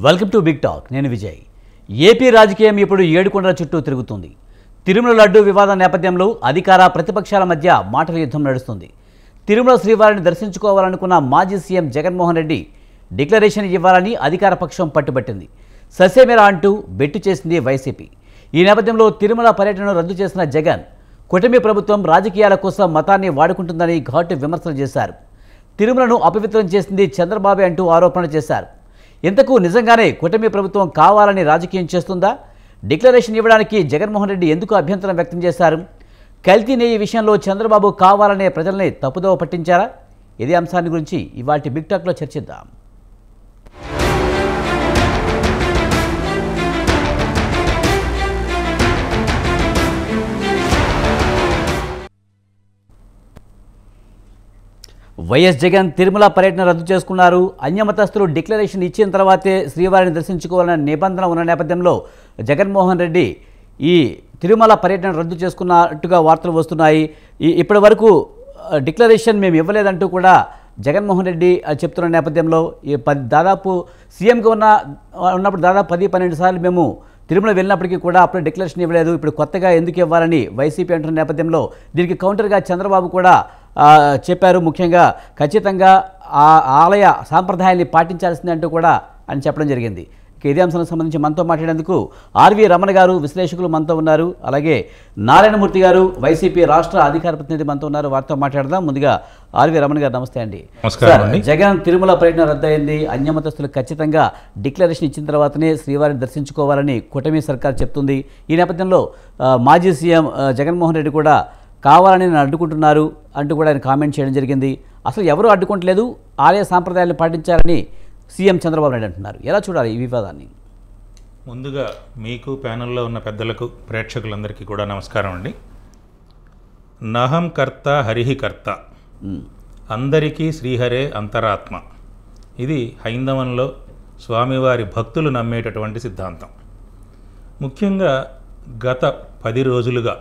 Welcome to big talk. నేను Vijay. AP రాజకీయం ఇప్పుడు ఏడుకొండల చుట్టూ తిరుగుతుంది. తిరుమల లడ్డు వివాదం నేపథ్యంలో అధికార ప్రతిపక్షాల మధ్య మాటల యుద్ధం నడుస్తుంది. తిరుమల శ్రీవారిని దర్శించుకోవాలనుకున్న మాజీ సీఎం జగన్మోహన్ రెడ్డి డిక్లరేషన్ ఇవ్వాలని అధికార పక్షం పట్టుబట్టింది. ససేమిరా అంటూ బెట్టు చేసింది వైసీపీ. ఈ నేపథ్యంలో తిరుమల పర్యటనను రద్దు చేసిన జగన్ కూటమి ప్రభుత్వం రాజకీయాల కోసం మతాన్ని వాడుకుంటుందని ఘాటు విమర్శలు చేశారు. తిరుమలను అపవిత్రం చేసింది చంద్రబాబు అంటూ ఆరోపణలు చేశారు. ఇంతకు నిజంగానే కూటమి ప్రభుత్వం కావాలని రాజకీయం చేస్తుందా? డిక్లరేషన్ ఇవ్వడానికి జగన్మోహన్ రెడ్డి ఎందుకు అభ్యంతరం వ్యక్తం చేశారు? కల్తీ నెయ్యి విషయంలో చంద్రబాబు కావాలనే ప్రజల్ని తప్పుదోవ పట్టించారా? ఇదే అంశాన్ని గురించి ఇవాల్టి బిగ్ టాక్లో చర్చిద్దాం. వైఎస్ జగన్ తిరుమల పర్యటన రద్దు చేసుకున్నారు. అన్యమతస్తులు డిక్లరేషన్ ఇచ్చిన తర్వాతే శ్రీవారిని దర్శించుకోవాలనే నిబంధన ఉన్న నేపథ్యంలో జగన్మోహన్ రెడ్డి ఈ తిరుమల పర్యటన రద్దు చేసుకున్నట్టుగా వార్తలు వస్తున్నాయి. ఇప్పటి వరకు డిక్లరేషన్ మేము ఇవ్వలేదంటూ కూడా జగన్మోహన్ రెడ్డి చెప్తున్న నేపథ్యంలో దాదాపు సీఎంగా ఉన్నప్పుడు దాదాపు 10-12 సార్లు మేము తిరుమల వెళ్ళినప్పటికీ కూడా అప్పుడు డిక్లరేషన్ ఇవ్వలేదు, ఇప్పుడు కొత్తగా ఎందుకు ఇవ్వాలని వైసీపీ అంటున్న నేపథ్యంలో దీనికి కౌంటర్గా చంద్రబాబు కూడా చెప్పారు. ముఖ్యంగా ఖచ్చితంగా ఆ ఆలయ సాంప్రదాయాన్ని పాటించాల్సిందే అంటూ కూడా అని చెప్పడం జరిగింది. ఇదే అంశానికి సంబంధించి మనతో మాట్లాడేందుకు ఆర్వి రమణ గారు విశ్లేషకులు మనతో ఉన్నారు. అలాగే నారాయణమూర్తి గారు వైసీపీ రాష్ట్ర అధికార ప్రతినిధి మనతో ఉన్నారు. వారితో మాట్లాడదాం. ముందుగా ఆర్వి రమణ గారు నమస్తే అండి. జగన్ తిరుమల పర్యటన రద్దయింది. అన్యమతస్తులు ఖచ్చితంగా డిక్లరేషన్ ఇచ్చిన తర్వాతనే శ్రీవారిని దర్శించుకోవాలని కూటమి సర్కార్ చెప్తుంది. ఈ నేపథ్యంలో మాజీ సీఎం జగన్మోహన్ రెడ్డి కూడా కావాలని నన్ను అడ్డుకుంటున్నారు అంటూ కూడా ఆయన కామెంట్ చేయడం జరిగింది. అసలు ఎవరూ అడ్డుకోవట్లేదు, ఆలయ సాంప్రదాయాలను పాటించాలని సీఎం చంద్రబాబు నాయుడు అంటున్నారు. ఎలా చూడాలి ఈ వివాదాన్ని? ముందుగా మీకు ప్యానెల్లో ఉన్న పెద్దలకు ప్రేక్షకులందరికీ కూడా నమస్కారం అండి. నహం కర్త హరిహి కర్త, అందరికీ శ్రీహరే అంతరాత్మ. ఇది హైందవంలో స్వామివారి భక్తులు నమ్మేటటువంటి సిద్ధాంతం. ముఖ్యంగా గత 10 రోజులుగా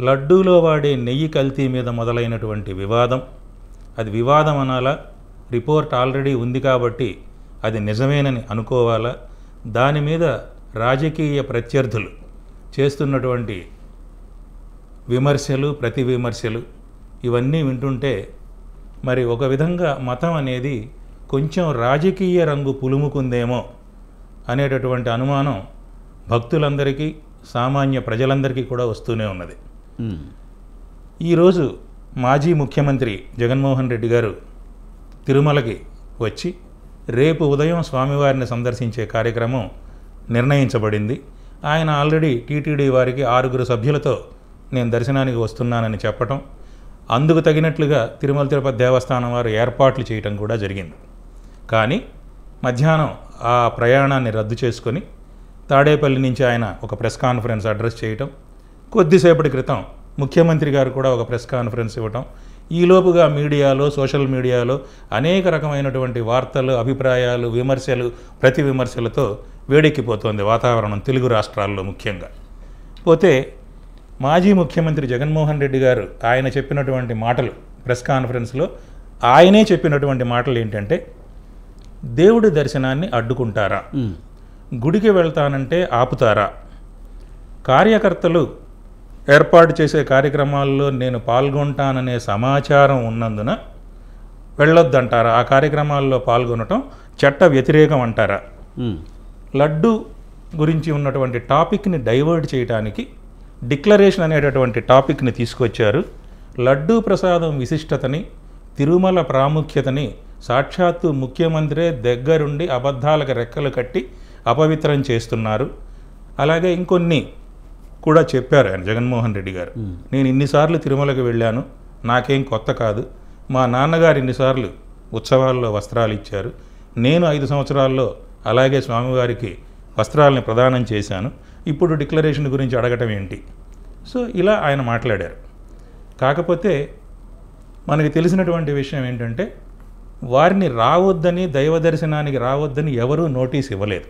లడ్డూలో వాడే నెయ్యి కల్తీ మీద మొదలైనటువంటి వివాదం, అది వివాదం అనాలా, రిపోర్ట్ ఆల్రెడీ ఉంది కాబట్టి అది నిజమేనని అనుకోవాలా, దాని మీద రాజకీయ ప్రత్యర్థులు చేస్తున్నటువంటి విమర్శలు, ప్రతి విమర్శలు ఇవన్నీ వింటుంటే మరి ఒక విధంగా మతం అనేది కొంచెం రాజకీయ రంగు పులుముకుందేమో అనేటటువంటి అనుమానం భక్తులందరికీ, సామాన్య ప్రజలందరికీ కూడా వస్తూనే ఉన్నది. ఈరోజు మాజీ ముఖ్యమంత్రి జగన్మోహన్ రెడ్డి గారు తిరుమలకి వచ్చి రేపు ఉదయం స్వామివారిని సందర్శించే కార్యక్రమం నిర్ణయించబడింది. ఆయన ఆల్రెడీ టీటీడీ వారికి 6 సభ్యులతో నేను దర్శనానికి వస్తున్నానని చెప్పటం, అందుకు తగినట్లుగా తిరుమల తిరుపతి దేవస్థానం వారు ఏర్పాట్లు చేయటం కూడా జరిగింది. కానీ మధ్యాహ్నం ఆ ప్రయాణాన్ని రద్దు చేసుకొని తాడేపల్లి నుంచి ఆయన ఒక ప్రెస్ కాన్ఫరెన్స్ అడ్రస్ చేయటం, కొద్దిసేపటి క్రితం ముఖ్యమంత్రి గారు కూడా ఒక ప్రెస్ కాన్ఫరెన్స్ ఇవ్వటం, ఈలోపుగా మీడియాలో, సోషల్ మీడియాలో అనేక రకమైనటువంటి వార్తలు, అభిప్రాయాలు, విమర్శలు, ప్రతి విమర్శలతో వేడెక్కిపోతోంది వాతావరణం తెలుగు రాష్ట్రాల్లో ముఖ్యంగా. పోతే మాజీ ముఖ్యమంత్రి జగన్మోహన్ రెడ్డి గారు ఆయన చెప్పినటువంటి మాటలు ప్రెస్ కాన్ఫరెన్స్లో ఆయనే చెప్పినటువంటి మాటలు ఏంటంటే, దేవుడి దర్శనాన్ని అడ్డుకుంటారా, గుడికి వెళ్తానంటే ఆపుతారా, కార్యకర్తలు ఏర్పాటు చేసే కార్యక్రమాల్లో నేను పాల్గొంటాననే సమాచారం ఉన్నందున వెళ్ళొద్దంటారా, ఆ కార్యక్రమాల్లో పాల్గొనటం చట్ట వ్యతిరేకం అంటారా, లడ్డు గురించి ఉన్నటువంటి టాపిక్ని డైవర్ట్ చేయడానికి డిక్లరేషన్ అనేటటువంటి టాపిక్ని తీసుకొచ్చారు. లడ్డూ ప్రసాదం విశిష్టతని, తిరుమల ప్రాముఖ్యతని సాక్షాత్తు ముఖ్యమంత్రే దగ్గరుండి అబద్ధాలకు రెక్కలు కట్టి అపవిత్రం చేస్తున్నారు. అలాగే ఇంకొన్ని కూడా చెప్పారు ఆయన జగన్మోహన్ రెడ్డి గారు. నేను ఇన్నిసార్లు తిరుమలకి వెళ్ళాను, నాకేం కొత్త కాదు, మా నాన్నగారు ఇన్నిసార్లు ఉత్సవాల్లో వస్త్రాలు ఇచ్చారు, నేను 5 సంవత్సరాల్లో అలాగే స్వామివారికి వస్త్రాలని ప్రదానం చేశాను, ఇప్పుడు డిక్లరేషన్ గురించి అడగటం ఏంటి? సో ఇలా ఆయన మాట్లాడారు. కాకపోతే మనకి తెలిసినటువంటి విషయం ఏంటంటే, వారిని రావద్దని, దైవ దర్శనానికి రావద్దని ఎవరూ నోటీస్ ఇవ్వలేదు.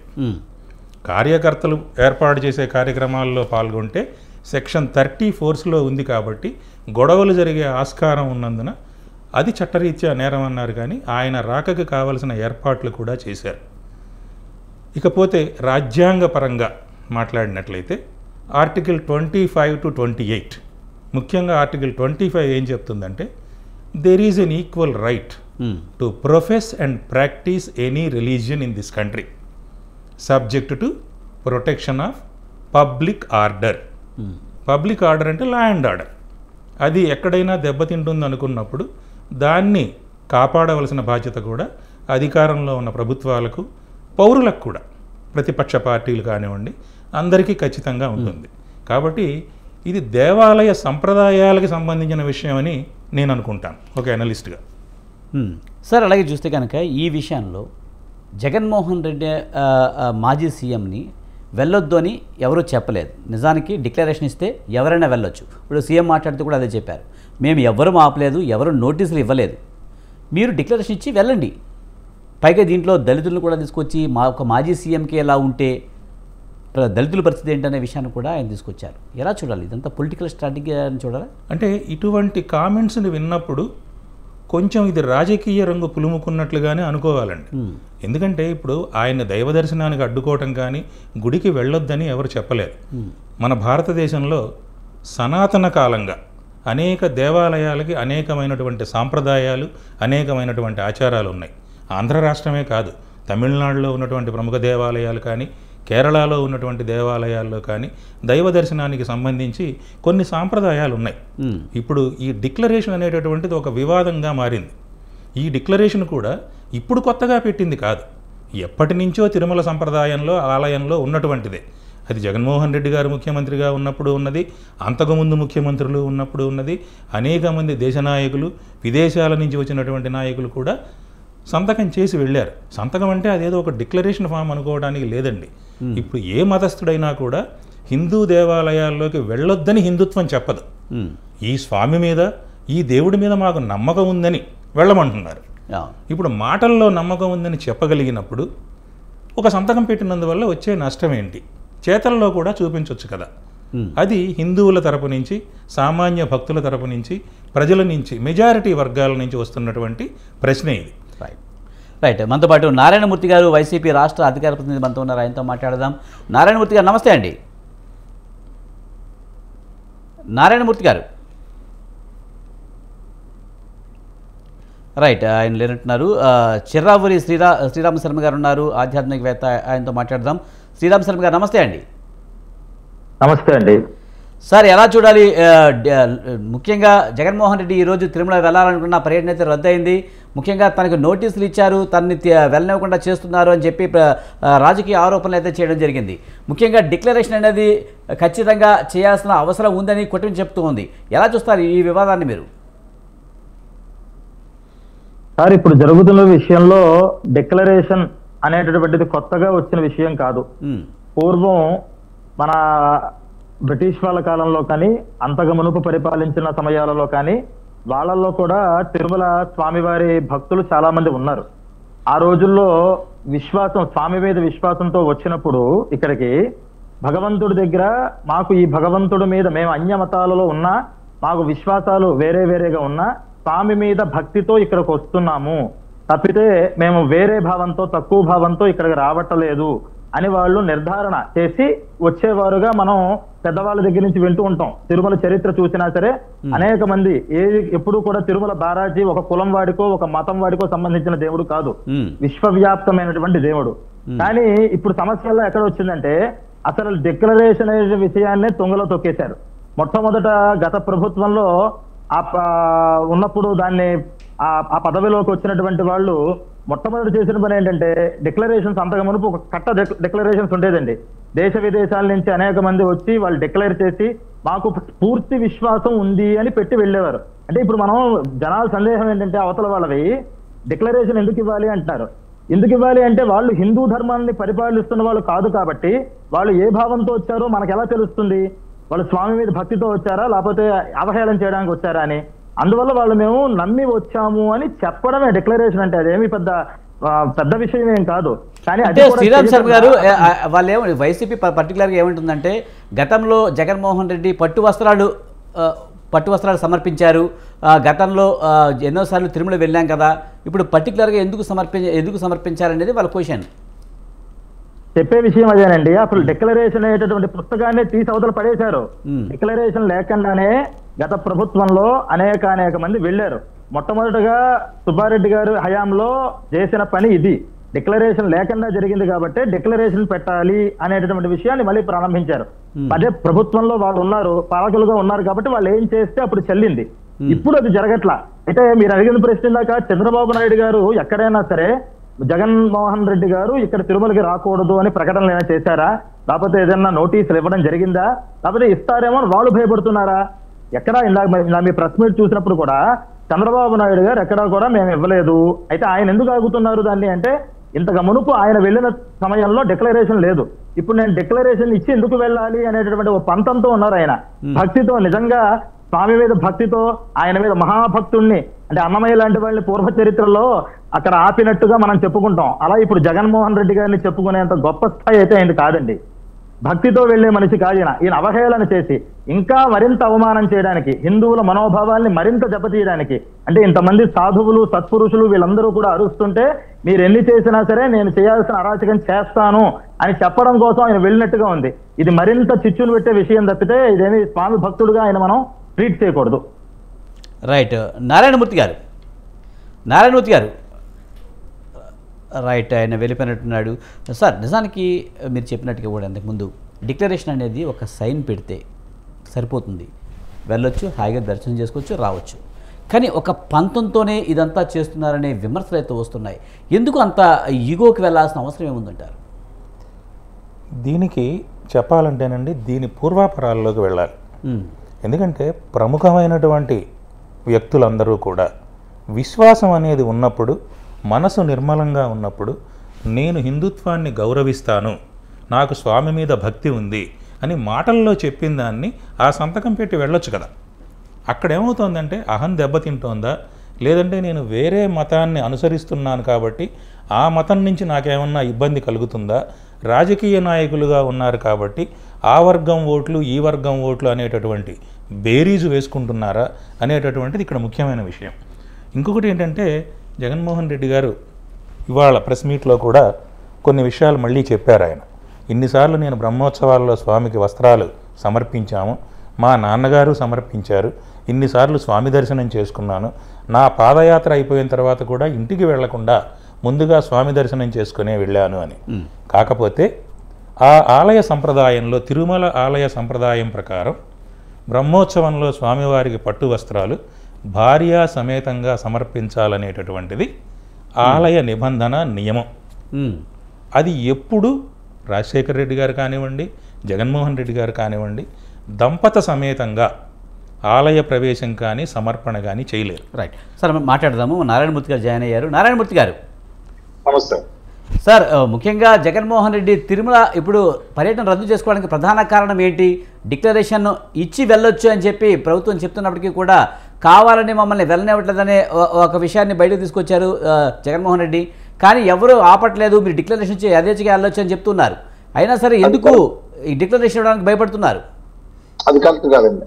కార్యకర్తలు ఏర్పాటు చేసే కార్యక్రమాల్లో పాల్గొంటే సెక్షన్ 34లో ఉంది కాబట్టి గొడవలు జరిగే ఆస్కారం ఉన్నందున అది చట్టరీత్యా నేరం అన్నారు. కానీ ఆయన రాకకి కావలసిన ఏర్పాట్లు కూడా చేశారు. ఇకపోతే రాజ్యాంగపరంగా మాట్లాడినట్లయితే ఆర్టికల్ 25 to 28, ముఖ్యంగా ఆర్టికల్ 25 ఏం చెప్తుందంటే there is an equal right to profess and practice any religion in this country subject to protection of public order. Public order అంటే లా అండ్ ఆర్డర్. అది ఎక్కడైనా దెబ్బతింటుంది అనుకున్నప్పుడు దాన్ని కాపాడవలసిన బాధ్యత కూడా అధికారంలో ఉన్న ప్రభుత్వాలకు, పౌరులకు కూడా, ప్రతిపక్ష పార్టీలు కానివ్వండి, అందరికీ ఖచ్చితంగా ఉంటుంది. కాబట్టి ఇది దేవాలయ సంప్రదాయాలకు సంబంధించిన విషయం అని నేను అనుకుంటాను ఒక అనలిస్ట్గా. సార్, అలాగే చూస్తే కనుక ఈ విషయంలో జగన్మోహన్ రెడ్డి మాజీ సీఎంని వెళ్ళొద్దు అని ఎవరూ చెప్పలేదు. నిజానికి డిక్లరేషన్ ఇస్తే ఎవరైనా వెళ్ళొచ్చు. ఇప్పుడు సీఎం మాట్లాడుతూ కూడా అదే చెప్పారు, మేము ఎవరు ఆపలేదు, ఎవరు నోటీసులు ఇవ్వలేదు, మీరు డిక్లరేషన్ ఇచ్చి వెళ్ళండి. పైగా దీంట్లో దళితులను కూడా తీసుకొచ్చి ఒక మాజీ సీఎంకి ఎలా ఉంటే దళితుల పరిస్థితి ఏంటనే విషయాన్ని కూడా ఆయన తీసుకొచ్చారు. ఎలా చూడాలి? ఇదంతా పొలిటికల్ స్ట్రాటజీ అని చూడాలా? అంటే ఇటువంటి కామెంట్స్ని విన్నప్పుడు కొంచెం ఇది రాజకీయ రంగు పులుముకున్నట్లుగానే అనుకోవాలండి. ఎందుకంటే ఇప్పుడు ఆయన దైవ దర్శనానికి అడ్డుకోవటం కానీ, గుడికి వెళ్ళొద్దని ఎవరు చెప్పలేదు. మన భారతదేశంలో సనాతన కాలంగా అనేక దేవాలయాలకి అనేకమైనటువంటి సాంప్రదాయాలు, అనేకమైనటువంటి ఆచారాలు ఉన్నాయి. ఆంధ్ర రాష్ట్రమే కాదు, తమిళనాడులో ఉన్నటువంటి ప్రముఖ దేవాలయాలు కానీ, కేరళలో ఉన్నటువంటి దేవాలయాల్లో కానీ దైవ దర్శనానికి సంబంధించి కొన్ని సాంప్రదాయాలు ఉన్నాయి. ఇప్పుడు ఈ డిక్లరేషన్ అనేటటువంటిది ఒక వివాదంగా మారింది. ఈ డిక్లరేషన్ కూడా ఇప్పుడు కొత్తగా పెట్టింది కాదు, ఎప్పటి నుంచో తిరుమల సంప్రదాయంలో, ఆలయంలో ఉన్నటువంటిదే. అది జగన్మోహన్ రెడ్డి గారు ముఖ్యమంత్రిగా ఉన్నప్పుడు ఉన్నది, అంతకుముందు ముఖ్యమంత్రులు ఉన్నప్పుడు ఉన్నది. అనేక మంది దేశ నాయకులు, విదేశాల నుంచి వచ్చినటువంటి నాయకులు కూడా సంతకం చేసి వెళ్ళారు. సంతకం అంటే అదేదో ఒక డిక్లరేషన్ ఫామ్ అనుకోవడానికి లేదండి. ఇప్పుడు ఏ మతస్థుడైనా కూడా హిందూ దేవాలయాల్లోకి వెళ్ళొద్దని హిందుత్వం చెప్పదు. ఈ స్వామి మీద, ఈ దేవుడి మీద మాకు నమ్మకం ఉందని వెళ్ళమంటున్నారు. ఇప్పుడు మాటల్లో నమ్మకం ఉందని చెప్పగలిగినప్పుడు ఒక సంతకం పెట్టినందువల్ల వచ్చే నష్టం ఏంటి? చేతల్లో కూడా చూపించవచ్చు కదా. అది హిందువుల తరపు నుంచి, సామాన్య భక్తుల తరపు నుంచి, ప్రజల నుంచి, మెజారిటీ వర్గాల నుంచి వస్తున్నటువంటి ప్రశ్నే ఇది. రైట్. మనతో పాటు నారాయణమూర్తి గారు, వైసీపీ రాష్ట్ర అధికార ప్రతినిధి మనతో ఉన్నారు. ఆయనతో మాట్లాడదాం. నారాయణమూర్తి గారు నమస్తే అండి. నారాయణమూర్తి గారు రైట్, ఆయన లేనంటున్నారు. చిర్రావూరి శ్రీరామ శర్మ గారు ఉన్నారు, ఆధ్యాత్మికవేత్త. ఆయనతో మాట్లాడదాం. శ్రీరామ శర్మ గారు నమస్తే అండి. నమస్తే అండి. సార్, ఎలా చూడాలి? ముఖ్యంగా జగన్మోహన్ రెడ్డి ఈరోజు తిరుమల వెళ్ళాలనుకున్న పర్యటన అయితే రద్దయింది. ముఖ్యంగా తనకు నోటీసులు ఇచ్చారు, తనని వెళ్ళనివ్వకుండా చేస్తున్నారు అని చెప్పి రాజకీయ ఆరోపణలు అయితే చేయడం జరిగింది. ముఖ్యంగా డిక్లరేషన్ అనేది ఖచ్చితంగా చేయాల్సిన అవసరం ఉందని కూటమి చెప్తూ ఉంది. ఎలా చూస్తారు ఈ వివాదాన్ని మీరు? సార్, ఇప్పుడు జరుగుతున్న విషయంలో డిక్లరేషన్ అనేటటువంటిది కొత్తగా వచ్చిన విషయం కాదు. పూర్వం మన బ్రిటిష్ వాళ్ళ కాలంలో కానీ, అంతకు మునుపు పరిపాలించిన సమయాలలో కానీ, వాళ్ళల్లో కూడా తిరుమల స్వామివారి భక్తులు చాలా మంది ఉన్నారు. ఆ రోజుల్లో విశ్వాసం, స్వామి మీద విశ్వాసంతో వచ్చినప్పుడు ఇక్కడికి భగవంతుడి దగ్గర, మాకు ఈ భగవంతుడి మీద, మేము అన్య మతాలలో ఉన్నా, మాకు విశ్వాసాలు వేరే వేరేగా ఉన్నా, స్వామి మీద భక్తితో ఇక్కడికి వస్తున్నాము తప్పితే మేము వేరే భావంతో, తక్కువ భావంతో ఇక్కడికి రావట్లేదు అని వాళ్ళు నిర్ధారణ చేసి వచ్చేవారుగా మనం పెద్దవాళ్ళ దగ్గర నుంచి వింటూ ఉంటాం. తిరుమల చరిత్ర చూసినా సరే అనేక మంది ఎప్పుడు కూడా తిరుమల బారాజీ ఒక కులం వాడికో, ఒక మతం వాడికో సంబంధించిన దేవుడు కాదు, విశ్వవ్యాప్తమైనటువంటి దేవుడు. కానీ ఇప్పుడు సమస్యల్లో ఎక్కడ వచ్చిందంటే, అసలు డిక్లరేషన్ అనే విషయాన్నే తుంగలో తొక్కేశారు. మొట్టమొదట గత ప్రభుత్వంలో ఉన్నప్పుడు దాన్ని ఆ పదవిలోకి వచ్చినటువంటి వాళ్ళు మొట్టమొదటి చేసిన పని ఏంటంటే, డిక్లరేషన్స్ అంతకు మునుపు ఒక కట్ట డిక్లరేషన్స్ ఉండేదండి. దేశ విదేశాల నుంచి అనేక మంది వచ్చి వాళ్ళు డిక్లేర్ చేసి మాకు పూర్తి విశ్వాసం ఉంది అని పెట్టి వెళ్ళేవారు. అంటే ఇప్పుడు మనం జనాల సందేహం ఏంటంటే, అవతల వాళ్ళవి డిక్లరేషన్ ఎందుకు ఇవ్వాలి అంటున్నారు. ఎందుకు ఇవ్వాలి అంటే, వాళ్ళు హిందూ ధర్మాన్ని పరిపాలిస్తున్న వాళ్ళు కాదు కాబట్టి, వాళ్ళు ఏ భావంతో వచ్చారో మనకు ఎలా తెలుస్తుంది? వాళ్ళు స్వామి మీద భక్తితో వచ్చారా, లేకపోతే అవహేళన చేయడానికి వచ్చారా అని. అందువల్ల వాళ్ళు మేము నమ్మి వచ్చాము అని చెప్పడమే డిక్లరేషన్ అంటే. అదేమి పెద్ద విషయం ఏం కాదు. కానీ అంటే శ్రీరామ్ శర్మ గారు, వాళ్ళు ఏమి, వైసీపీ పర్టికులర్గా ఏమంటుందంటే, గతంలో జగన్మోహన్ రెడ్డి పట్టు వస్త్రాలు సమర్పించారు, గతంలో ఎన్నోసార్లు తిరుమల వెళ్ళాం కదా, ఇప్పుడు పర్టికులర్గా ఎందుకు సమర్పించారనేది వాళ్ళ క్వశ్చన్. చెప్పే విషయం అదేనండి. అసలు డిక్లరేషన్ అనేటటువంటి పుస్తకాన్ని తీసి అవతల పడేశారు. డిక్లరేషన్ లేకుండానే గత ప్రభుత్వంలో అనేక మంది వెళ్ళారు. మొట్టమొదటిగా సుబ్బారెడ్డి గారు హయాంలో చేసిన పని ఇది. డిక్లరేషన్ లేకుండా జరిగింది కాబట్టి డిక్లరేషన్ పెట్టాలి అనేటటువంటి విషయాన్ని మళ్ళీ ప్రారంభించారు. అదే ప్రభుత్వంలో వాళ్ళు ఉన్నారు, పాలకులుగా ఉన్నారు కాబట్టి వాళ్ళు ఏం చేస్తే అప్పుడు చెల్లింది. ఇప్పుడు అది జరగట్లా. అయితే మీరు అడిగిన ప్రశ్న దాకా చంద్రబాబు నాయుడు గారు ఎక్కడైనా సరే జగన్మోహన్ రెడ్డి గారు ఇక్కడ తిరుమలకి రాకూడదు అని ప్రకటనలు ఏమైనా చేశారా? లేకపోతే ఏదైనా నోటీసులు ఇవ్వడం జరిగిందా? లేకపోతే ఇస్తారేమో వాళ్ళు భయపడుతున్నారా? ఎక్కడ ఇందాక మీ ప్రెస్ మీట్ చూసినప్పుడు కూడా చంద్రబాబు నాయుడు గారు ఎక్కడా కూడా మేము ఇవ్వలేదు. అయితే ఆయన ఎందుకు ఆగుతున్నారు దాన్ని అంటే, ఇంతకు మునుపు ఆయన వెళ్ళిన సమయంలో డిక్లరేషన్ లేదు, ఇప్పుడు నేను డిక్లరేషన్ ఇచ్చి ఎందుకు వెళ్ళాలి అనేటటువంటి ఒక పంతంతో ఉన్నారు ఆయన. భక్తితో, నిజంగా స్వామి మీద భక్తితో, ఆయన మీద మహాభక్తుణ్ణి అంటే అన్నమయ్య లాంటి వాళ్ళని పూర్వ చరిత్రలో అక్కడ ఆపినట్టుగా మనం చెప్పుకుంటాం. అలా ఇప్పుడు జగన్మోహన్ రెడ్డి గారిని చెప్పుకునేంత గొప్ప స్థాయి అయితే ఆయన కాదండి. భక్తితో వెళ్లే మనిషి కాదు ఈయన అవహేళన చేసి ఇంకా మరింత అవమానం చేయడానికి, హిందువుల మనోభావాల్ని మరింత దెబ్బతీయడానికి, అంటే ఇంతమంది సాధువులు సత్పురుషులు వీళ్ళందరూ కూడా అరుస్తుంటే మీరు ఎన్ని చేసినా సరే నేను చేయాల్సిన అరాచకం చేస్తాను అని చెప్పడం కోసం ఆయన వెళ్ళినట్టుగా ఉంది. ఇది మరింత చిచ్చులు పెట్టే విషయం తప్పితే ఇదేమి స్వామి భక్తుడుగా ఆయన మనం ట్రీట్ చేయకూడదు. రైట్. నారాయణమూర్తి గారు రైట్, ఆయన వెళ్ళిపోయినట్టున్నాడు. సార్, నిజానికి మీరు చెప్పినట్టుగా కూడా అంతకుముందు డిక్లరేషన్ అనేది ఒక సైన్ పెడితే సరిపోతుంది, వెళ్ళొచ్చు, హాయిగా దర్శనం చేసుకోవచ్చు, రావచ్చు. కానీ ఒక పంతంతోనే ఇదంతా చేస్తున్నారనే విమర్శలు అయితే వస్తున్నాయి. ఎందుకు అంత ఈగోకి వెళ్ళాల్సిన అవసరం ఏముందంటారు? దీనికి చెప్పాలంటేనండి, దీని పూర్వాపరాల్లోకి వెళ్ళాలి. ఎందుకంటే ప్రముఖమైనటువంటి వ్యక్తులందరూ కూడా విశ్వాసం అనేది ఉన్నప్పుడు, మనసు నిర్మలంగా ఉన్నప్పుడు, నేను హిందుత్వాన్ని గౌరవిస్తాను, నాకు స్వామి మీద భక్తి ఉంది అని మాటల్లో చెప్పిన దాన్ని ఆ సంతకం పెట్టి వెళ్ళొచ్చు కదా. అక్కడేమవుతోందంటే అహం దెబ్బతింటోందా, లేదంటే నేను వేరే మతాన్ని అనుసరిస్తున్నాను కాబట్టి ఆ మతం నుంచి నాకేమన్నా ఇబ్బంది కలుగుతుందా, రాజకీయ నాయకులుగా ఉన్నారు కాబట్టి ఆ వర్గం ఓట్లు ఈ వర్గం ఓట్లు అనేటటువంటి బేరీజు వేసుకుంటున్నారా అనేటటువంటిది ఇక్కడ ముఖ్యమైన విషయం. ఇంకొకటి ఏంటంటే, జగన్మోహన్ రెడ్డి గారు ఇవాళ ప్రెస్ మీట్లో కూడా కొన్ని విషయాలు మళ్ళీ చెప్పారు. ఆయన ఇన్నిసార్లు నేను బ్రహ్మోత్సవాల్లో స్వామికి వస్త్రాలు సమర్పించాము, మా నాన్నగారు సమర్పించారు, ఇన్నిసార్లు స్వామి దర్శనం చేసుకున్నాను, నా పాదయాత్ర అయిపోయిన తర్వాత కూడా ఇంటికి వెళ్లకుండా ముందుగా స్వామి దర్శనం చేసుకునే వెళ్ళాను అని. కాకపోతే ఆ ఆలయ సంప్రదాయంలో, తిరుమల ఆలయ సంప్రదాయం ప్రకారం బ్రహ్మోత్సవంలో స్వామివారికి పట్టు వస్త్రాలు భార్యా సమేతంగా సమర్పించాలనేటటువంటిది ఆలయ నిబంధన, నియమం. అది ఎప్పుడు రాజశేఖర రెడ్డి గారు కానివ్వండి, జగన్మోహన్ రెడ్డి గారు కానివ్వండి, దంపత సమేతంగా ఆలయ ప్రవేశం కానీ సమర్పణ కానీ చేయలేరు. రైట్ సార్, మాట్లాడదాము. నారాయణమూర్తి గారు జాయిన్ అయ్యారు. నారాయణమూర్తి గారు నమస్తే సార్. ముఖ్యంగా జగన్మోహన్ రెడ్డి తిరుమల ఇప్పుడు పర్యటన రద్దు చేసుకోవడానికి ప్రధాన కారణం ఏంటి? డిక్లరేషన్ ఇచ్చి వెళ్ళొచ్చు అని చెప్పి ప్రభుత్వం చెప్తున్నప్పటికీ కూడా కావాలని మమ్మల్ని వెళ్ళనివ్వట్లేదనే ఒక విషయాన్ని బయటకు తీసుకొచ్చారు జగన్మోహన్ రెడ్డి. కానీ ఎవరు ఆపట్లేదు, మీరు డిక్లరేషన్ ఇచ్చి యథేచ్ఛగా వెళ్ళొచ్చు అని చెప్తున్నారు. అయినా సరే ఎందుకు ఈ డిక్లరేషన్ ఇవ్వడానికి భయపడుతున్నారు? అది కరెక్ట్ కాదండి.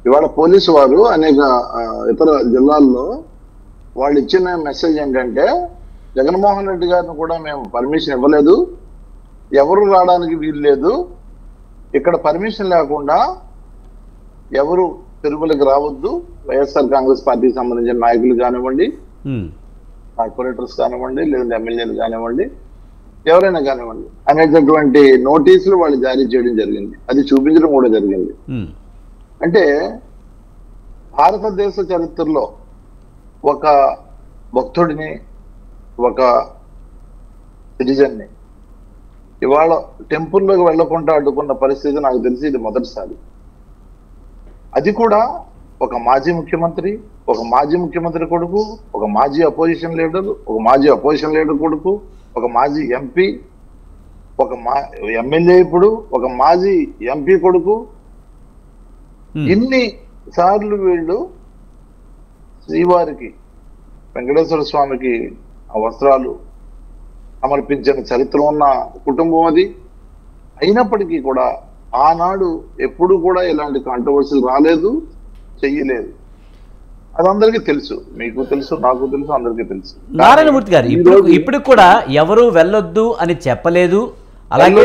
ఇవాళ పోలీసు వారు అనేక ఇతర జిల్లాల్లో వాళ్ళు ఇచ్చిన మెసేజ్ ఏంటంటే, జగన్మోహన్ రెడ్డి గారిని కూడా మేము పర్మిషన్ ఇవ్వలేదు, ఎవరు రావడానికి వీలు లేదు, ఇక్కడ పర్మిషన్ లేకుండా ఎవరు తిరుమలకి రావద్దు, వైఎస్ఆర్ కాంగ్రెస్ పార్టీకి సంబంధించిన నాయకులు కానివ్వండి, కార్పొరేటర్స్ కానివ్వండి, లేదంటే ఎమ్మెల్యేలు కానివ్వండి, ఎవరైనా కానివ్వండి అనేటటువంటి నోటీసులు వాళ్ళు జారీ చేయడం జరిగింది. అది చూపించడం కూడా జరిగింది. అంటే భారతదేశ చరిత్రలో ఒక భక్తుడిని, ఒక సిటిజన్ని ఇవాళ టెంపుల్లోకి వెళ్లకుండా అడ్డుకున్న పరిస్థితి నాకు తెలిసి ఇది మొదటిసారి. అది కూడా ఒక మాజీ ముఖ్యమంత్రి, ఒక మాజీ ముఖ్యమంత్రి కొడుకు, ఒక మాజీ అపోజిషన్ లీడర్, ఒక మాజీ అపోజిషన్ లీడర్ కొడుకు, ఒక మాజీ ఎంపీ, ఒక ఎమ్మెల్యే, ఇప్పుడు ఒక మాజీ ఎంపీ కొడుకు, ఇన్ని సార్లు వీళ్ళు శ్రీవారికి, వెంకటేశ్వర స్వామికి ఆ వస్త్రాలు సమర్పించిన చరిత్ర ఉన్న కుటుంబం అది. అయినప్పటికీ కూడా ఆనాడు ఎప్పుడు కూడా ఇలాంటి కాంట్రవర్సీలు రాలేదు, చెయ్యలేదు. అది అందరికీ తెలుసు, మీకు తెలుసు, నాకు తెలుసు, అందరికీ తెలుసు. నారాయణమూర్తి గారు ఇప్పుడు కూడా ఎవరు వెళ్ళొద్దు అని చెప్పలేదు, అలాగే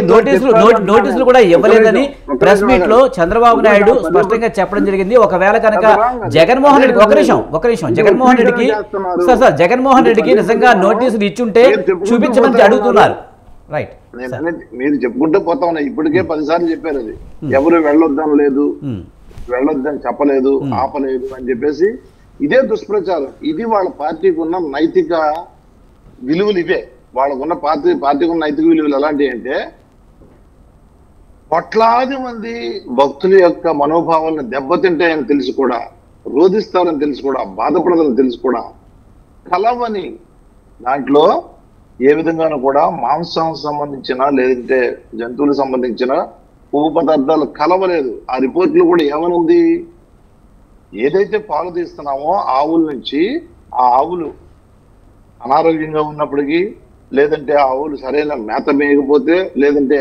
నోటీసులు కూడా ఇవ్వలేదని ప్రెస్ మీట్ లో చంద్రబాబు నాయుడు స్పష్టంగా చెప్పడం జరిగింది. ఒకవేళ కనుక జగన్మోహన్ రెడ్డి ఒక నిమిషం జగన్మోహన్ రెడ్డికి సార్ జగన్మోహన్ రెడ్డికి నిజంగా నోటీసులు ఇచ్చుంటే చూపించమని అడుగుతున్నారు. రైట్, మీరు చెప్పుకుంటూ పోతా ఉన్నాయి. ఇప్పటికే 10 సార్లు చెప్పారు అది. ఎవరు వెళ్ళొద్దని లేదు, వెళ్ళొద్దని చెప్పలేదు, ఆపలేదు అని చెప్పేసి ఇదే దుష్ప్రచారం. ఇది వాళ్ళ పార్టీకి ఉన్న నైతిక విలువలు. ఇవే వాళ్ళకున్న పార్టీకి ఉన్న నైతిక విలువలు. ఎలాంటివి అంటే కోట్లాది మంది భక్తుల యొక్క మనోభావాలను దెబ్బతింటాయని తెలిసి కూడా, రోధిస్తారని తెలిసి కూడా, బాధపడదని తెలిసి కూడా కలవని దాంట్లో ఏ విధంగానూ కూడా మాంసం సంబంధించిన లేదంటే జంతువులకు సంబంధించిన కొవ్వు పదార్థాలు కలవలేదు. ఆ రిపోర్ట్లు కూడా ఏమనుంది, ఏదైతే పాలు తీస్తున్నామో ఆవుల నుంచి, ఆ ఆవులు అనారోగ్యంగా ఉన్నప్పటికీ, లేదంటే ఆ ఆవులు సరైన మేత మేయకపోతే, లేదంటే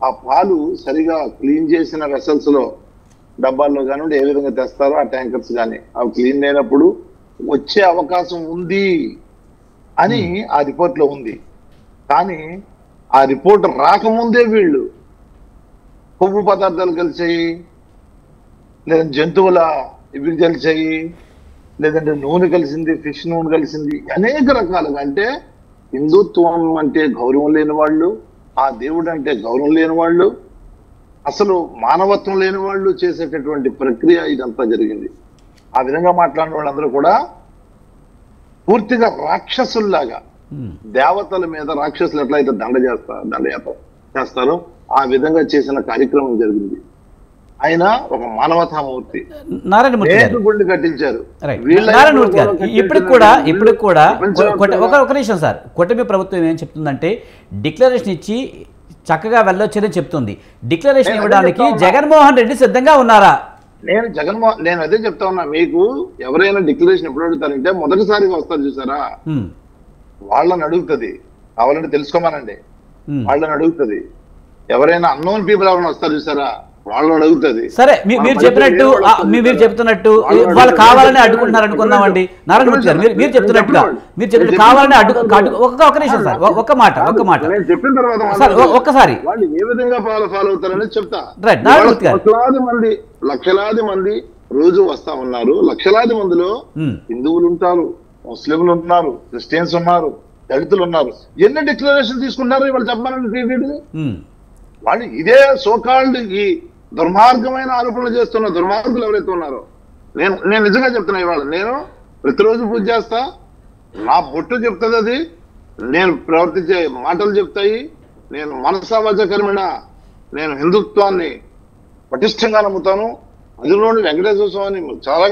ఆ పాలు సరిగా క్లీన్ చేసిన వెసల్స్ లో డబ్బాల్లో కానివ్వండి ఏ విధంగా తెస్తారో ఆ ట్యాంకర్స్ కానీ అవి క్లీన్ అయినప్పుడు వచ్చే అవకాశం ఉంది అని ఆ రిపోర్ట్ లో ఉంది. కానీ ఆ రిపోర్ట్ రాకముందే వీళ్ళు కొవ్వు పదార్థాలు కలిసాయి, లేదంటే జంతువుల ఇవి కలిసాయి, లేదంటే నూనె కలిసింది, ఫిష్ నూనె కలిసింది, అనేక రకాలుగా. అంటే హిందుత్వం అంటే గౌరవం లేని వాళ్ళు, ఆ దేవుడు అంటే గౌరవం లేని వాళ్ళు, అసలు మానవత్వం లేని వాళ్ళు చేసేటటువంటి ప్రక్రియ ఇదంతా జరిగింది. ఆ విధంగా మాట్లాడిన వాళ్ళందరూ కూడా పూర్తిగా రాక్షసుల్లాగా, దేవతల మీద రాక్షసులు ఎట్లయితే దండయాత్ర చేస్తారో ఆ విధంగా చేసిన కార్యక్రమం జరిగింది. ఆయన ఒక మానవతామూర్తి, గుండు కట్టించారు. ఇప్పుడు కూడా ఒక నిమిషం సార్, కూటమి ప్రభుత్వం ఏం చెప్తుందంటే డిక్లరేషన్ ఇచ్చి చక్కగా వెళ్ళొచ్చని చెప్తుంది. డిక్లరేషన్ ఇవ్వడానికి జగన్మోహన్ రెడ్డి సిద్ధంగా ఉన్నారా? నేను అదే చెప్తా ఉన్నా. మీకు ఎవరైనా డిక్లరేషన్ ఎప్పుడు అడుగుతారంటే మొదటిసారిగా వస్తారు చూసారా, వాళ్ళని అడుగుతుంది. కావాలంటే తెలుసుకోమనండి, వాళ్ళని అడుగుతుంది. ఎవరైనా అన్నోన్ పీపుల్ ఎవరైనా వస్తారు చూసారా, వాళ్ళు అడుగుతుంది. సరే, మీరు చెప్తున్నట్టు వాళ్ళు కావాలని అడ్డుకుంటున్నారు అనుకుందామండి. నారాయణమూర్తి గారు మీరు చెప్తున్నట్టుగా కావాలని ఒక నిమిషం సార్, ఒక్క మాట నేను చెప్పిన తర్వాత సార్ ఒక్కసారి వాళ్ళు ఏ విధంగా ఫాలో అవుతారనేది చెప్తా. నారాయణమూర్తి గారు, లక్షలాది మంది రోజు వస్తా ఉన్నారు. లక్షలాది మందిలో హిందువులు ఉంటారు, ముస్లింలు ఉన్నారు, క్రిస్టియన్స్ ఉన్నారు, దళితులు ఉన్నారు. ఎన్ని డిక్లరేషన్ తీసుకున్నారు వాళ్ళు చెప్పాలని వాళ్ళు ఇదే సోకాల్డ్ ఈ దుర్మార్గమైన ఆరోపణలు చేస్తున్న దుర్మార్గులు ఎవరైతే ఉన్నారో, నేను నిజంగా చెప్తున్నా, ఇవాళ నేను ప్రతిరోజు పూజ చేస్తా, నా బొట్టు చెప్తుంది అది, నేను ప్రవర్తించే మాటలు చెప్తాయి. నేను మనసావాచకరమైన నేను హిందుత్వాన్ని పటిష్టంగా నమ్ముతాను. అందులోని వెంకటేశ్వర స్వామిని చాలా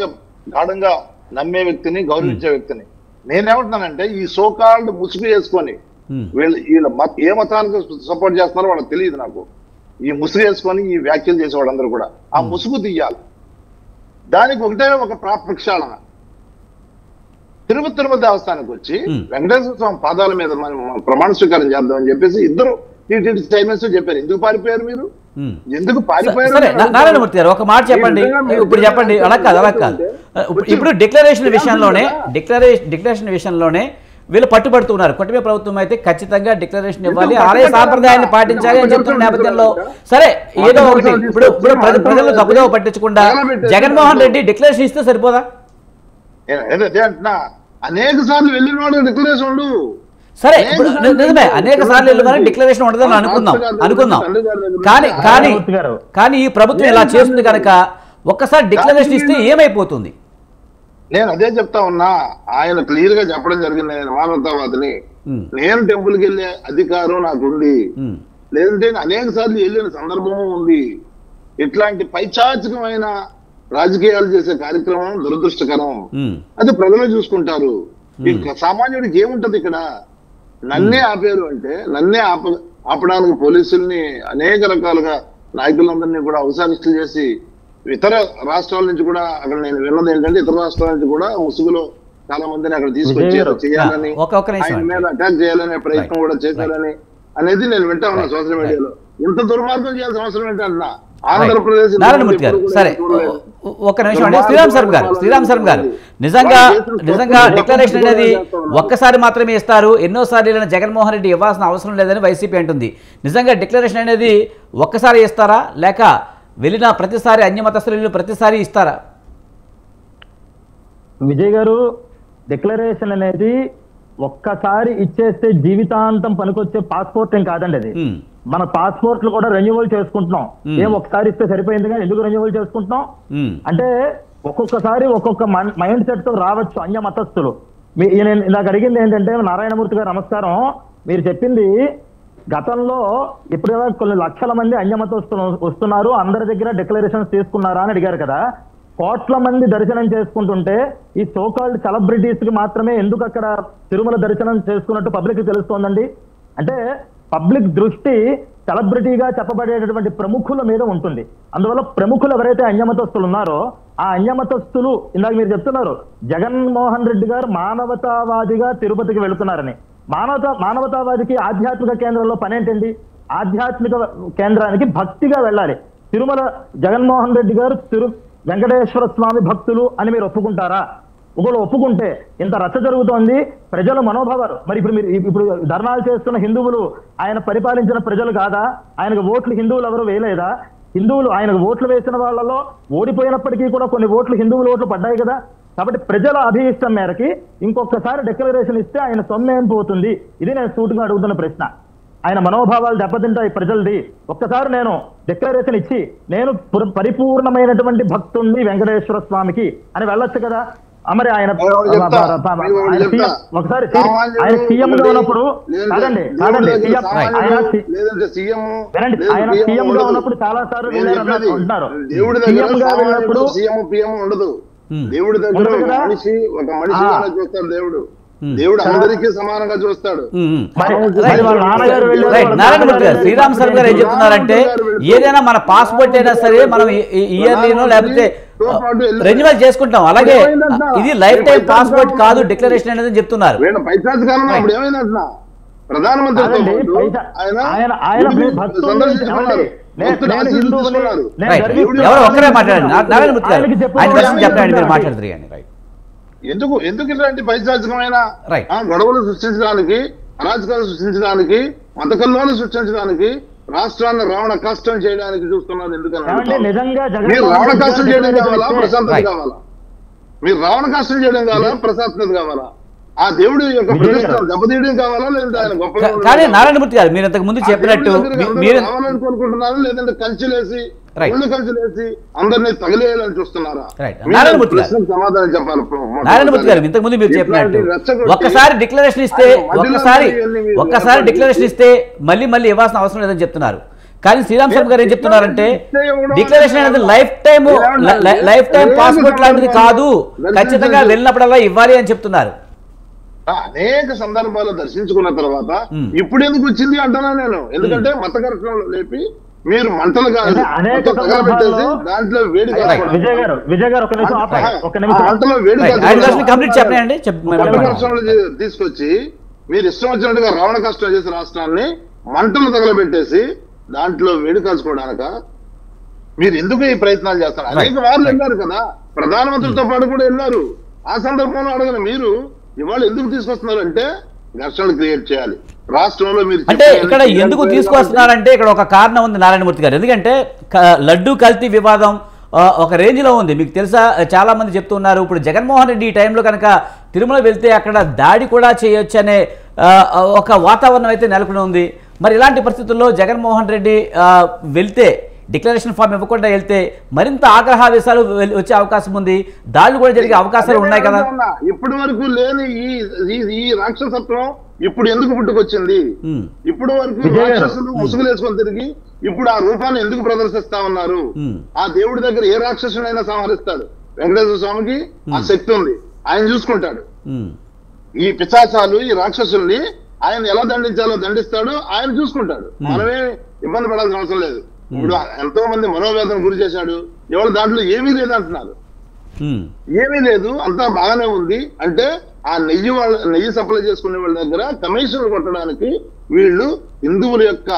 గాఢంగా నమ్మే వ్యక్తిని, గౌరవించే వ్యక్తిని. నేనేమంటున్నానంటే ఈ సోకాల్డ్ ముసుగు వేసుకొని వీళ్ళు ఏ మతానికి సపోర్ట్ చేస్తున్నారో వాళ్ళకి తెలియదు. నాకు ఈ ముసుగు వేసుకొని ఈ వ్యాఖ్యలు చేసే వాళ్ళందరూ కూడా ఆ ముసుగు తీయాలి. దానికి ఒకటే ఒక ప్రక్షాళన. తిరుపతి దేవస్థానానికి వచ్చి వెంకటేశ్వర స్వామి పాదాల మీద ప్రమాణ స్వీకారం చేద్దామని చెప్పేసి ఇద్దరు స్టేట్మెంట్స్ చెప్పారు. ఎందుకు పారిపోయారు మీరు? ఎందుకు పారిపోయారు? నారాయణమూర్తి గారు ఒక మాట చెప్పండి. ఇప్పుడు చెప్పండి, అలా కాదు. ఇప్పుడు డిక్లరేషన్ విషయంలోనే వీళ్ళు పట్టుబడుతున్నారు. కూటమి ప్రభుత్వం అయితే ఖచ్చితంగా డిక్లరేషన్ ఇవ్వాలి, ఆలయ సాంప్రదాయాన్ని పాటించాలి అని చెప్తున్న నేపథ్యంలో సరే ఏదో ఒకటి ఇప్పుడు ప్రజలు తప్పుదోవ పట్టించకుండా జగన్మోహన్ రెడ్డి డిక్లరేషన్ ఇస్తే సరిపోదా? అనేక సార్లు వెళ్ళిన వాడు డిక్లరేషన్ సరే, నిజమే అనేక సార్లు వెళ్ళిన డిక్లరేషన్ ఉండదని అనుకుందాం. కానీ ఈ ప్రభుత్వం ఇలా చేస్తుంది కనుక ఒక్కసారి డిక్లరేషన్ ఇస్తే ఏమైపోతుంది? నేను అదే చెప్తా ఉన్నా. ఆయన క్లియర్ గా చెప్పడం జరిగింది, నేను మానవతావాదిని, నేను టెంపుల్కి వెళ్ళే అధికారం నాకుంది, లేదంటే అనేక సార్లు వెళ్ళిన సందర్భము ఉంది. ఇట్లాంటి పైచాచికమైన రాజకీయాలు చేసే కార్యక్రమం దురదృష్టకరం. అది ప్రజలు చూసుకుంటారు. సామాన్యుడికి ఏముంటది ఇక్కడ? నన్నే ఆపారు అంటే నన్నే ఆపడానికి పోలీసుల్ని అనేక రకాలుగా నాయకులందరినీ కూడా అవసరిస్తులు చేసి ఇతర రాష్ట్రాల నుంచి కూడా అక్కడ నేను విన్నది ఏంటంటే ఇతర రాష్ట్రాల నుంచి కూడా ముసుగులో చాలా మందిని అక్కడ తీసుకొచ్చారు, చేయాలని, ఆయన మీద అటాక్ చేయాలనే ప్రయత్నం కూడా చేశారని అనేది నేను వింటా ఉన్నా సోషల్ మీడియాలో. ఇంత దుర్మార్గం చేయాల్సిన అవసరం ఏంటంటున్నా? ఆంధ్రప్రదేశ్ నారాయణమూర్తి గారు సరే ఒక్క నిమిషం అండి. శ్రీరామ్ శర్మ గారు నిజంగా డిక్లరేషన్ అనేది ఒక్కసారి మాత్రమే ఇస్తారు, ఎన్నోసార్లు జగన్మోహన్ రెడ్డి ఇవ్వాల్సిన అవసరం లేదని వైసీపీ అంటుంది. నిజంగా డిక్లరేషన్ అనేది ఒక్కసారి ఇస్తారా, లేక వెళ్ళిన ప్రతిసారి అన్యమతస్థులు ప్రతిసారి ఇస్తారా? విజయ్ గారు, డిక్లరేషన్ అనేది ఒక్కసారి ఇచ్చేస్తే జీవితాంతం పనికొచ్చే పాస్పోర్ట్ ఏం కాదండి అది. మన పాస్పోర్ట్లు కూడా రెన్యువల్ చేసుకుంటున్నాం. ఏం ఒకసారి ఇస్తే సరిపోయింది కానీ ఎందుకు రెన్యువల్ చేసుకుంటున్నాం అంటే ఒక్కొక్కసారి ఒక్కొక్క మైండ్ సెట్ తో రావచ్చు అన్య మతస్థులు. నాకు అడిగింది ఏంటంటే, నారాయణమూర్తి గారు నమస్కారం, మీరు చెప్పింది గతంలో ఎప్పుడైనా కొన్ని లక్షల మంది అన్య మతస్థులు వస్తున్నారు, అందరి దగ్గర డిక్లరేషన్స్ తీసుకున్నారా అని అడిగారు కదా. కోట్ల మంది దర్శనం చేసుకుంటుంటే ఈ సోకాల్డ్ సెలబ్రిటీస్ కి మాత్రమే ఎందుకు అక్కడ తిరుమల దర్శనం చేసుకున్నట్టు పబ్లిక్ తెలుస్తోందండి? అంటే పబ్లిక్ దృష్టి సెలబ్రిటీగా చెప్పబడేటటువంటి ప్రముఖుల మీద ఉంటుంది. అందువల్ల ప్రముఖులు ఎవరైతే అన్యమతస్తులు ఉన్నారో ఆ అన్యమతస్తులు, ఇందాక మీరు చెప్తున్నారు జగన్మోహన్ రెడ్డి గారు మానవతావాదిగా తిరుపతికి వెళుతున్నారని. మానవతావాదికి ఆధ్యాత్మిక కేంద్రంలో పనేంటండి? ఆధ్యాత్మిక కేంద్రానికి భక్తిగా వెళ్ళాలి. తిరుమల జగన్మోహన్ రెడ్డి గారు వెంకటేశ్వర స్వామి భక్తులు అని మీరు ఒప్పుకుంటారా? ఒకళ్ళు ఒప్పుకుంటే ఇంత రచ్చ జరుగుతోంది, ప్రజల మనోభావాలు మరి ఇప్పుడు ధర్నాలు చేస్తున్న హిందువులు ఆయన పరిపాలించిన ప్రజలు కాదా? ఆయనకు ఓట్లు హిందువులు ఎవరు వేయలేదా? హిందువులు ఆయనకు ఓట్లు వేసిన వాళ్ళలో ఓడిపోయినప్పటికీ కూడా కొన్ని ఓట్లు హిందువుల ఓట్లు పడ్డాయి కదా. కాబట్టి ప్రజల అభీష్టం మేరకి ఇంకొకసారి డిక్లరేషన్ ఇస్తే ఆయన సొమ్మేం పోతుంది? ఇది నేను సూటిగా అడుగుతున్న ప్రశ్న. ఆయన మనోభావాలు దెబ్బతింటాయి ప్రజలది. ఒక్కసారి నేను డిక్లరేషన్ ఇచ్చి నేను పరిపూర్ణమైనటువంటి భక్తుణ్ణి వెంకటేశ్వర స్వామికి అని వెళ్ళొచ్చు కదా. మరి ఆయన ఒకసారి ఆయన సీఎం గా ఉన్నప్పుడు కాదండి ఆయన సీఎం గా ఉన్నప్పుడు చాలా సార్లు అంటున్నారు. సీఎం గా వెళ్ళినప్పుడు ఉండదు, దేవుడి దగ్గర మనిషి ఒక మనిషి చూస్తాడు. దేవుడు అందరికీ సమానంగా చూస్తాడు. శ్రీరామ్ శర్మ గారు ఏం చెప్తున్నారంటే, ఏదైనా మన పాస్పోర్ట్ అయినా సరే మనం ఇయర్లీనో లేకపోతే రెన్యువల్ చేసుకుంటాం, అలాగే ఇది లైఫ్ టైం పాస్పోర్ట్ కాదు డిక్లరేషన్ అనేది చెప్తున్నారు. పైశాచి కాలంలో అప్పుడు ఏమైందన్నా ప్రధానమంత్రి ఎవరో ఒక్కరే మాట్లాడండి, నారాయణమూర్తి గారు ఆయన ప్రశ్న చెప్పండి, మీరు మాట్లాడుతారు కానీ. ఎందుకు ఇలాంటి పైశాచికమైన గొడవలు సృష్టించడానికి, అరాచకాలు సృష్టించడానికి, మతకల్లోలు సృష్టించడానికి, రాష్ట్రాన్ని రావణ కష్టం చేయడానికి చూస్తున్నారు? ఎందుకని మీరు రావణ కష్టం చేయడం కావాలా, ప్రశాంతత కావాలా? మీరు రావణ కష్టం చేయడం కావాలా, ప్రశాంతత కావాలా? ఆ దేవుడి యొక్క ప్రతిష్ట దెబ్బతీయడం కావాలా, లేదంటే ఆయన గొప్ప? కానీ నారాయణమూర్తి గారు మీరు ఇంతకు ముందు చెప్పినట్టు రావాలని కోరుకుంటున్నారా, లేదంటే కంచెలేసి ఒళ్ళు కంచెలేసి అందరినీ తగిలేయాలని చూస్తున్నారా? సమాధానం చెప్పాలి. నారాయణమూర్తి గారు ఇంతకు ముందు మీరు చెప్పినట్టు ఒక్కసారి డిక్లరేషన్ ఇస్తే మళ్ళీ ఇవ్వాల్సిన అవసరం లేదని చెప్తున్నారు. కానీ శ్రీరామ్ శర్మ గారు ఏం చెప్తున్నారంటే, డిక్లరేషన్ అనేది లైఫ్ టైం పాస్పోర్ట్ లాంటిది కాదు, ఖచ్చితంగా వెళ్ళినప్పుడల్లా ఇవ్వాలి అని చెప్తున్నారు. అనేక సందర్భాలు దర్శించుకున్న తర్వాత ఇప్పుడు ఎందుకు వచ్చింది అంటున్నా నేను. ఎందుకంటే మత ఘర్షణలో లేపి మీరు మంటలు తగలబెట్టేసి దాంట్లో వేడి తీసుకొచ్చి మీరు ఇష్టం వచ్చినట్టుగా రావణ కష్టం చేసి రాష్ట్రాన్ని మంటలు తగలబెట్టేసి దాంట్లో వేడి కాల్చుకోవడానిక మీరు ఎందుకు ఈ ప్రయత్నాలు చేస్తారు? అనేక వారు వెళ్ళారు కదా, ప్రధానమంత్రితో పాటు కూడా వెళ్ళారు. ఆ సందర్భంలో అడగను మీరు ఇవాళ ఎందుకు తీసుకొస్తున్నారు అంటే ఘర్షణలు క్రియేట్ చేయాలి రాష్ట్రంలో. మీరు అంటే ఇక్కడ ఎందుకు తీసుకొస్తున్నారంటే ఇక్కడ ఒక కారణం ఉంది నారాయణమూర్తి గారు. ఎందుకంటే లడ్డూ కల్తీ వివాదం ఒక రేంజ్లో ఉంది. మీకు తెలుసా, చాలా మంది చెప్తున్నారు ఇప్పుడు జగన్మోహన్ రెడ్డి ఈ టైంలో కనుక తిరుమల వెళ్తే అక్కడ దాడి కూడా చేయొచ్చు అనే ఒక వాతావరణం అయితే నెలకొని ఉంది. మరి ఇలాంటి పరిస్థితుల్లో జగన్మోహన్ రెడ్డి వెళ్తే, డిక్లరేషన్ ఫామ్ ఇవ్వకుండా వెళ్తే మరింత ఆగ్రహావేశాలు వచ్చే అవకాశం ఉంది, దాడులు కూడా జరిగే అవకాశాలు ఉన్నాయి కదా. ఇప్పటి వరకు లేని ఈ రాక్షసత్వం ఇప్పుడు ఎందుకు పుట్టుకొచ్చింది? ఇప్పుడు వరకు రాక్షసులు ముసుగులు వేసుకొని తిరిగి ఇప్పుడు ఆ రూపాన్ని ఎందుకు ప్రదర్శిస్తా ఉన్నారు? ఆ దేవుడి దగ్గర ఏ రాక్షసునైనా సంహరిస్తాడు. వెంకటేశ్వర స్వామికి ఆ శక్తి ఉంది, ఆయన చూసుకుంటాడు. ఈ పిశాచాలు, ఈ రాక్షసుల్ని ఆయన ఎలా దండించాలో దండిస్తాడు, ఆయన చూసుకుంటాడు. మనమే ఇబ్బంది పడాల్సిన అవసరం లేదు. ఇప్పుడు ఎంతో మంది మనోవేదన గురి చేశాడు, ఎవరు దాంట్లో ఏమీ లేదు అంటున్నారు. ఏమీ లేదు, అంతా బాగానే ఉంది అంటే ఆ నెయ్యి సప్లై చేసుకునే వాళ్ళ దగ్గర కమిషన్లు కొట్టడానికి వీళ్ళు హిందువుల యొక్క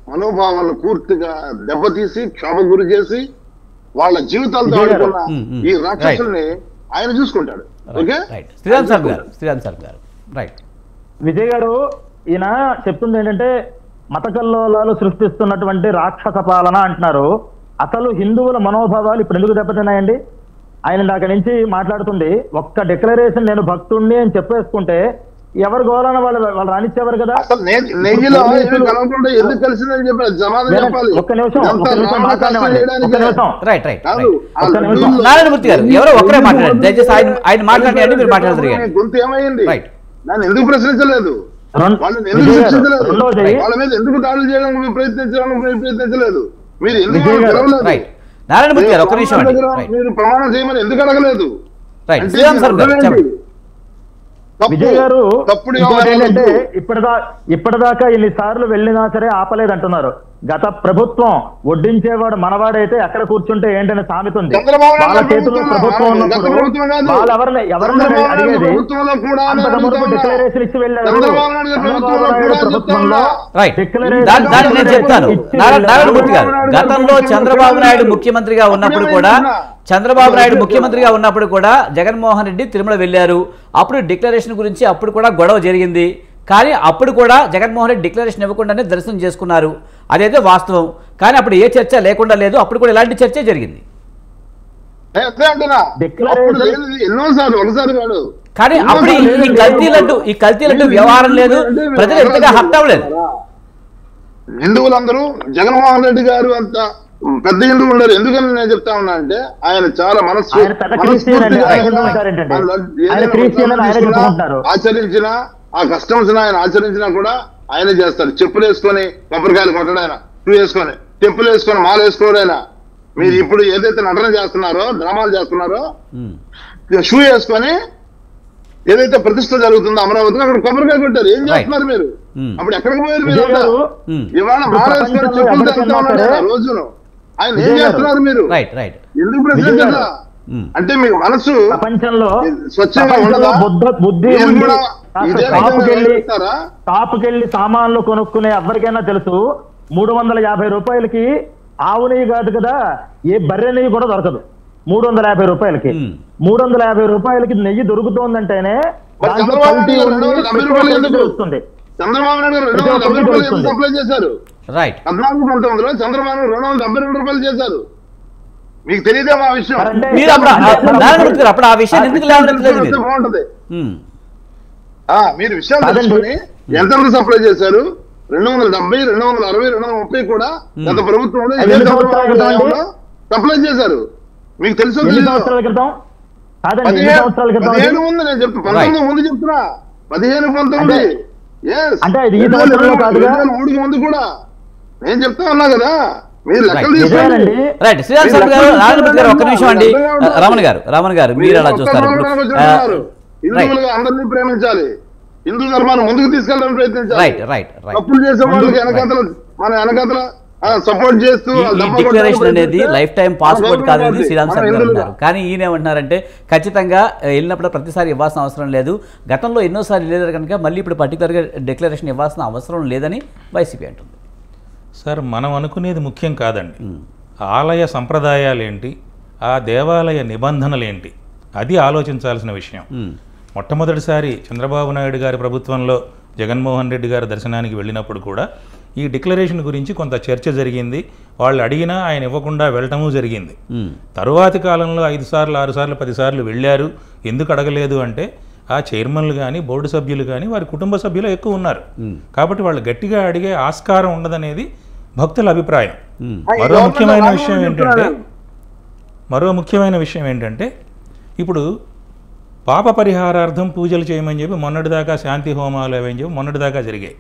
మనోభావాలను పూర్తిగా దెబ్బతీసి క్షోభ గురి చేసి వాళ్ళ జీవితాలతో ఆడుకున్న ఈ రాక్షసుల్ని ఆయన చూసుకుంటాడు. ఓకే, శ్రీరామ్ సార్ గారు రైట్. విజయ్ గారు ఈయన చెప్తుంది ఏంటంటే మత కల్లోలాలు సృష్టిస్తున్నటువంటి రాక్షస పాలన అంటున్నారు. అసలు హిందువుల మనోభావాలు ఇప్పుడు ఎందుకు దెబ్బతిన్నాయండి? ఆయన దాకా నుంచి మాట్లాడుతుంది ఒక్క డిక్లరేషన్ నేను భక్తుడిని అని చెప్పేసుకుంటే ఎవరు గోళాన వాళ్ళు రానిచ్చేవారు కదా. అసలు నెయ్యిలో కలవకుండా ఎందుకు కలిసిందని చెప్పారు సమాధానం చెప్పాలి. ఒక్క నిమిషం నారాయణమూర్తి గారు ఎవరో ఒకరే మాట్లాడండి దయచేసి. ఆయన మాట్లాడండి, మీరు మాట్లాడదు. గొంతు ఏమైంది? నన్ను ఎందుకు ప్రశ్నించలేదు? వాళ్ళని ఎందుకు శిక్షించలేదు? వాళ్ళ మీద ఎందుకు దాడులు చేయడానికి ప్రయత్నించలేదు? మీరు ఎందుకు పిలవలేదు? నారాయణమూర్తి గారు ఒక్క నిమిషం, మీరు ప్రమాణం చేయమని ఎందుకు అడగలేదు? విజయ్ గారు ఏంటంటే ఇప్పటిదాకా ఇన్నిసార్లు వెళ్ళినా సరే ఆపలేదంటున్నారు. గత ప్రభుత్వం వడ్డించేవాడు మనవాడైతే ఎక్కడ కూర్చుంటే ఏంటనే సామెత ఉంది. వాళ్ళ చేతుల్లో ప్రభుత్వం ఉన్నప్పుడు వాళ్ళు ఎవరిని అడిగేది? అంతకుముందు డిక్లరేషన్ ఇచ్చి వెళ్ళారు. ప్రభుత్వంలో నారాయణమూర్తి గారు గతంలో చంద్రబాబు నాయుడు ముఖ్యమంత్రిగా ఉన్నప్పుడు కూడా జగన్మోహన్ రెడ్డి తిరుమల వెళ్ళారు. అప్పుడు డిక్లరేషన్ గురించి అప్పుడు కూడా గొడవ జరిగింది. కానీ అప్పుడు కూడా జగన్మోహన్ రెడ్డి డిక్లరేషన్ ఇవ్వకుండానే దర్శనం చేసుకున్నారు. అదైతే వాస్తవం. కానీ అప్పుడు ఏ చర్చ లేకుండా లేదు. అప్పుడు కూడా ఇలాంటి చర్చే జరిగింది. కానీ అప్పుడు ఈ కల్తీలంటూ వ్యవహారం లేదు. ప్రజలు ఎంతగా హర్ట్ అవ్వలేదు. హిందువులందరూ జగన్మోహన్ రెడ్డి గారు అంత పెద్ద హిందువు ఉండరు. ఎందుకని నేను చెప్తా ఉన్నా అంటే ఆయన చాలా ఆచరించిన ఆ కస్టమ్స్ ఆయన ఆచరించినా కూడా ఆయనే చేస్తారు. చెప్పులు వేసుకొని కొబ్బరికాయలు కొట్టడం ఆయన, షూ వేసుకొని చెప్పులు వేసుకొని మాల వేసుకోరు ఆయన. మీరు ఇప్పుడు ఏదైతే నటన చేస్తున్నారో, డ్రామాలు చేస్తున్నారో, షూ వేసుకొని ఏదైతే ప్రతిష్ట జరుగుతుందో అమరావతిలో అక్కడ కొబ్బరికాయ కొట్టారు. ఏం చేస్తున్నారు మీరు? అప్పుడు ఎక్కడికి పోయారు మీరు? ఇవాళ మాల వేసుకొని చెప్పులు తెస్తున్నారు రోజును. ఆయన ఏం చేస్తున్నారు మీరు? ఎందుకు ప్రశ్నించారా? అంటే మీకు మనసు ప్రపంచంలో స్వచ్ఛంగా ఉండదా? బుద్ధి టాప్కెళ్ళి సామాన్లు కొనుక్కునే ఎవరికైనా తెలుసు 350 రూపాయలకి ఆవు నెయ్యి కాదు కదా, ఏ బర్రె నెయ్యి కూడా దొరకదు. 350 రూపాయలకి 350 రూపాయలకి నెయ్యి దొరుకుతోందంటేనే చంద్రబాబు నాయుడు గారు సప్లై చేశారు. 14-19లో చంద్రబాబు 272 రూపాయలు చేశారు. మీకు తెలియదేమో ఆ విషయం. అప్పుడు ఆ విషయం ఎందుకు బాగుంటది. మీరు విషయాలు తెలుసుకొని ఎంతమంది సప్లై చేశారు? 270, 260, 230 కూడా గత ప్రభుత్వంలో సప్లై చేశారు. మీకు తెలుసు. 15 ముందు నేను చెప్తా, 19 ముందు చెప్తున్నా. 15-19 ఊడికి ముందు కూడా నేను చెప్తా ఉన్నా కదా. మీరు లెక్కలు తీసుకోండి. రైట్, శ్రీరామ్ గారు, నారాయణమూర్తి గారు ఒక్క నిమిషం అండి. రామన్ గారు మీరు ఎలా చూస్తారు? హిందువులుగా అందరినీ ప్రేమించాలి, హిందూ ధర్మాన్ని ముందుకు తీసుకెళ్ళడానికి ప్రయత్నించాలి. తప్పులు చేసే వాళ్ళకి మన వెనకతల సపోర్ట్ చేస్తూ డిక్లరేషన్ అనేది లైఫ్ టైం పాస్పోర్ట్ కాదని శ్రీరామ్ సార్ గారు అన్నారు. కానీ ఈయన ఏమంటున్నారంటే ఖచ్చితంగా వెళ్ళినప్పుడు ప్రతిసారి ఇవ్వాల్సిన అవసరం లేదు. గతంలో ఎన్నోసార్లు లేదు కనుక మళ్ళీ ఇప్పుడు పర్టికులర్గా డిక్లరేషన్ ఇవ్వాల్సిన అవసరం లేదని వైసీపీ అంటుంది. సార్, మనం అనుకునేది ముఖ్యం కాదండి. ఆలయ సంప్రదాయాలు ఏంటి, ఆ దేవాలయ నిబంధనలు ఏంటి, అది ఆలోచించాల్సిన విషయం. మొట్టమొదటిసారి చంద్రబాబు నాయుడు గారి ప్రభుత్వంలో జగన్మోహన్ రెడ్డి గారి దర్శనానికి వెళ్ళినప్పుడు కూడా ఈ డిక్లరేషన్ గురించి కొంత చర్చ జరిగింది. వాళ్ళు అడిగినా ఆయన ఇవ్వకుండా వెళ్ళటము జరిగింది. తరువాతి కాలంలో 5 సార్లు 6 సార్లు 10 సార్లు వెళ్ళారు. ఎందుకు అడగలేదు అంటే ఆ చైర్మన్లు కానీ బోర్డు సభ్యులు కానీ వారి కుటుంబ సభ్యులు ఎక్కువ ఉన్నారు కాబట్టి వాళ్ళు గట్టిగా అడిగే ఆస్కారం ఉండదనేది భక్తుల అభిప్రాయం. మరో ముఖ్యమైన విషయం ఏంటంటే ఇప్పుడు పాప పరిహారార్థం పూజలు చేయమని చెప్పి మొన్నటిదాకా శాంతి హోమాలు అవని చెప్పి మొన్నటిదాకా జరిగాయి.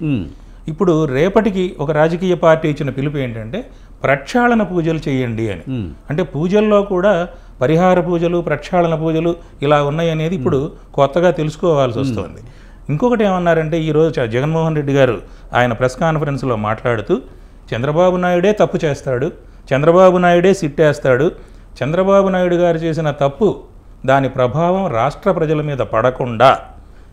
ఇప్పుడు రేపటికి ఒక రాజకీయ పార్టీ ఇచ్చిన పిలుపు ఏంటంటే ప్రక్షాళన పూజలు చేయండి అని. అంటే పూజల్లో కూడా పరిహార పూజలు, ప్రక్షాళన పూజలు ఇలా ఉన్నాయి అనేది ఇప్పుడు కొత్తగా తెలుసుకోవాల్సి వస్తుంది. ఇంకొకటి ఏమన్నారంటే ఈరోజు జగన్మోహన్ రెడ్డి గారు ఆయన ప్రెస్ కాన్ఫరెన్స్లో మాట్లాడుతూ చంద్రబాబు నాయుడే తప్పు చేస్తాడు, చంద్రబాబు నాయుడే సిట్టేస్తాడు, చంద్రబాబు నాయుడు గారు చేసిన తప్పు దాని ప్రభావం రాష్ట్ర ప్రజల మీద పడకుండా